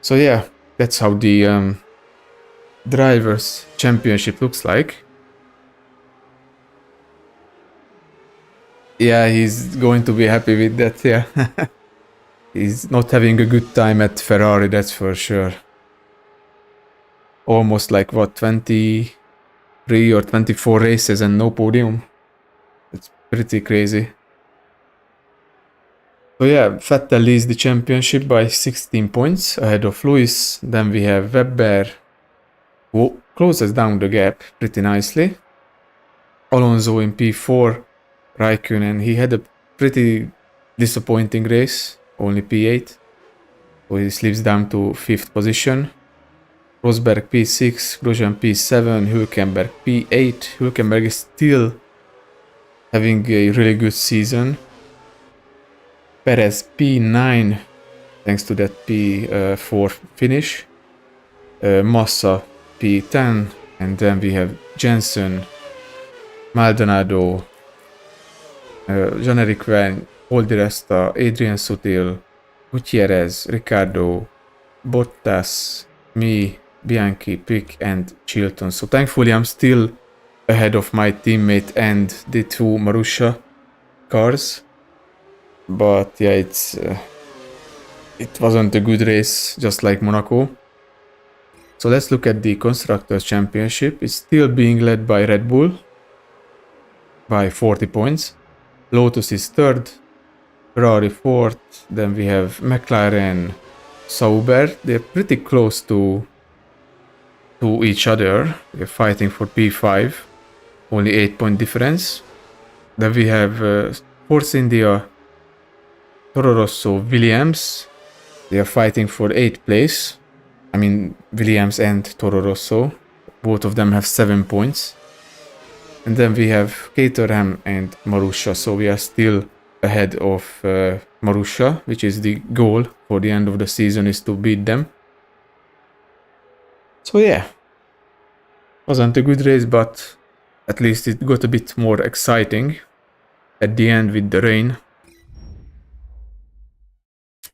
So yeah, that's how the Drivers' Championship looks like. Yeah, he's going to be happy with that, yeah. He's not having a good time at Ferrari, that's for sure. Almost like, what, 23 or 24 races and no podium? It's pretty crazy. So yeah, Vettel leads the championship by 16 points ahead of Lewis. Then we have Webber, who closes down the gap pretty nicely. Alonso in P4, Raikkonen, he had a pretty disappointing race, only P8. So he slips down to 5th position. Rosberg P6, Grosjean P7, Hülkenberg P8. Hülkenberg is still having a really good season. Perez P9, thanks to that P4 finish. Massa P10, and then we have Jensen, Maldonado, Jean-Eric Vergne, Paul Di Resta, Adrian Sutil, Gutierrez, Ricardo, Bottas, me, Bianchi, Pick, and Chilton. So thankfully I'm still ahead of my teammate and the two Marussia cars. But yeah, it wasn't a good race, just like Monaco. So let's look at the Constructors' Championship. It's still being led by Red Bull by 40 points. Lotus is 3rd, Ferrari 4th, then we have McLaren, Sauber. They're pretty close to each other. They're fighting for P5, only 8-point difference. Then we have Force India, Toro Rosso, Williams. They are fighting for 8th place. I mean, Williams and Toro Rosso. Both of them have 7 points. And then we have Caterham and Marussia, so we are still ahead of Marussia, which is the goal for the end of the season, is to beat them. So yeah, wasn't a good race, but at least it got a bit more exciting at the end with the rain.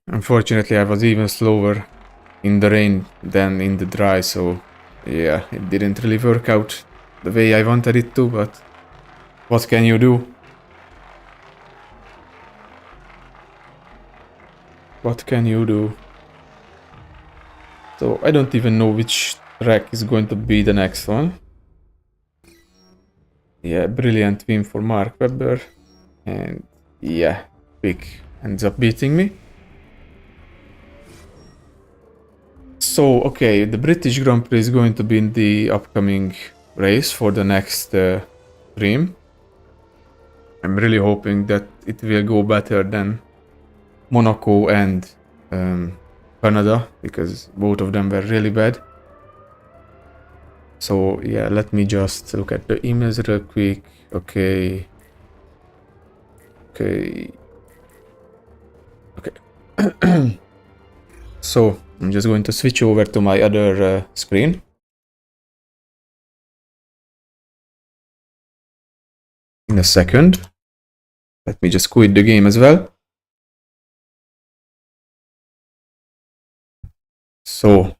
Unfortunately, I was even slower in the rain than in the dry, so yeah, it didn't really work out the way I wanted it to, but what can you do? What can you do? So I don't even know which track is going to be the next one. Yeah, brilliant win for Mark Webber. And yeah, Pick ends up beating me. So, okay, the British Grand Prix is going to be in the upcoming race for the next stream. I'm really hoping that it will go better than Monaco and Canada, because both of them were really bad. So yeah, let me just look at the emails real quick. Okay. So I'm just going to switch over to my other screen. In a second. Let me just quit the game as well. So,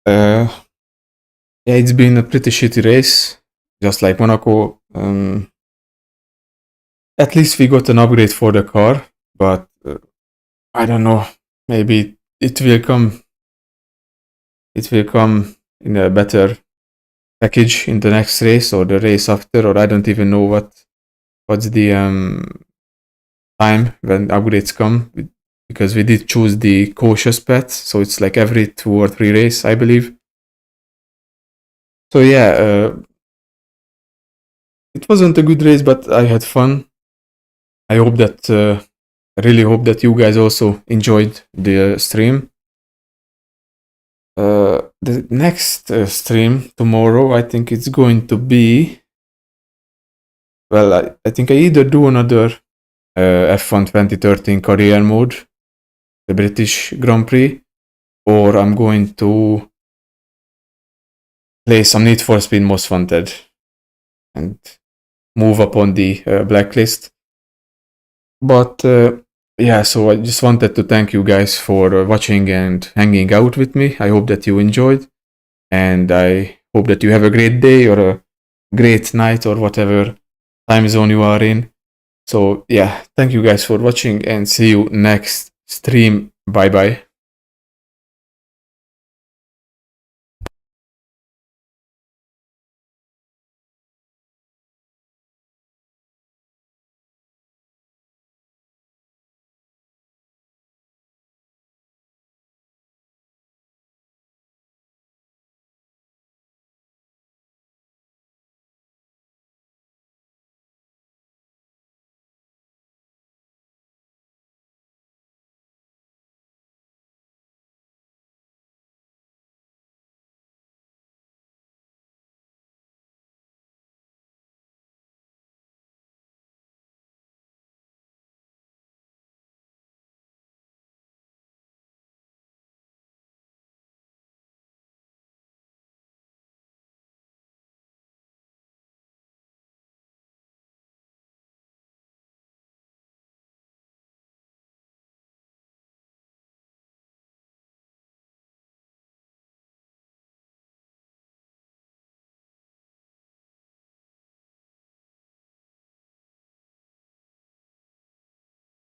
yeah, it's been a pretty shitty race, just like Monaco. At least we got an upgrade for the car, but I don't know. Maybe it will come. It will come in a better package in the next race or the race after, or I don't even know what's the time when upgrades come, because we did choose the cautious path, so it's like every 2 or 3 races, I believe. So yeah, it wasn't a good race, but I had fun. I hope that I really hope that you guys also enjoyed the stream. The next stream tomorrow, I think it's going to be well, I think I either do another F1 2013 career mode, the British Grand Prix, or I'm going to play some Need for Speed Most Wanted and move up on the blacklist. But yeah, so I just wanted to thank you guys for watching and hanging out with me. I hope that you enjoyed, and I hope that you have a great day or a great night or whatever time zone you are in. So yeah, thank you guys for watching and see you next stream. Bye bye.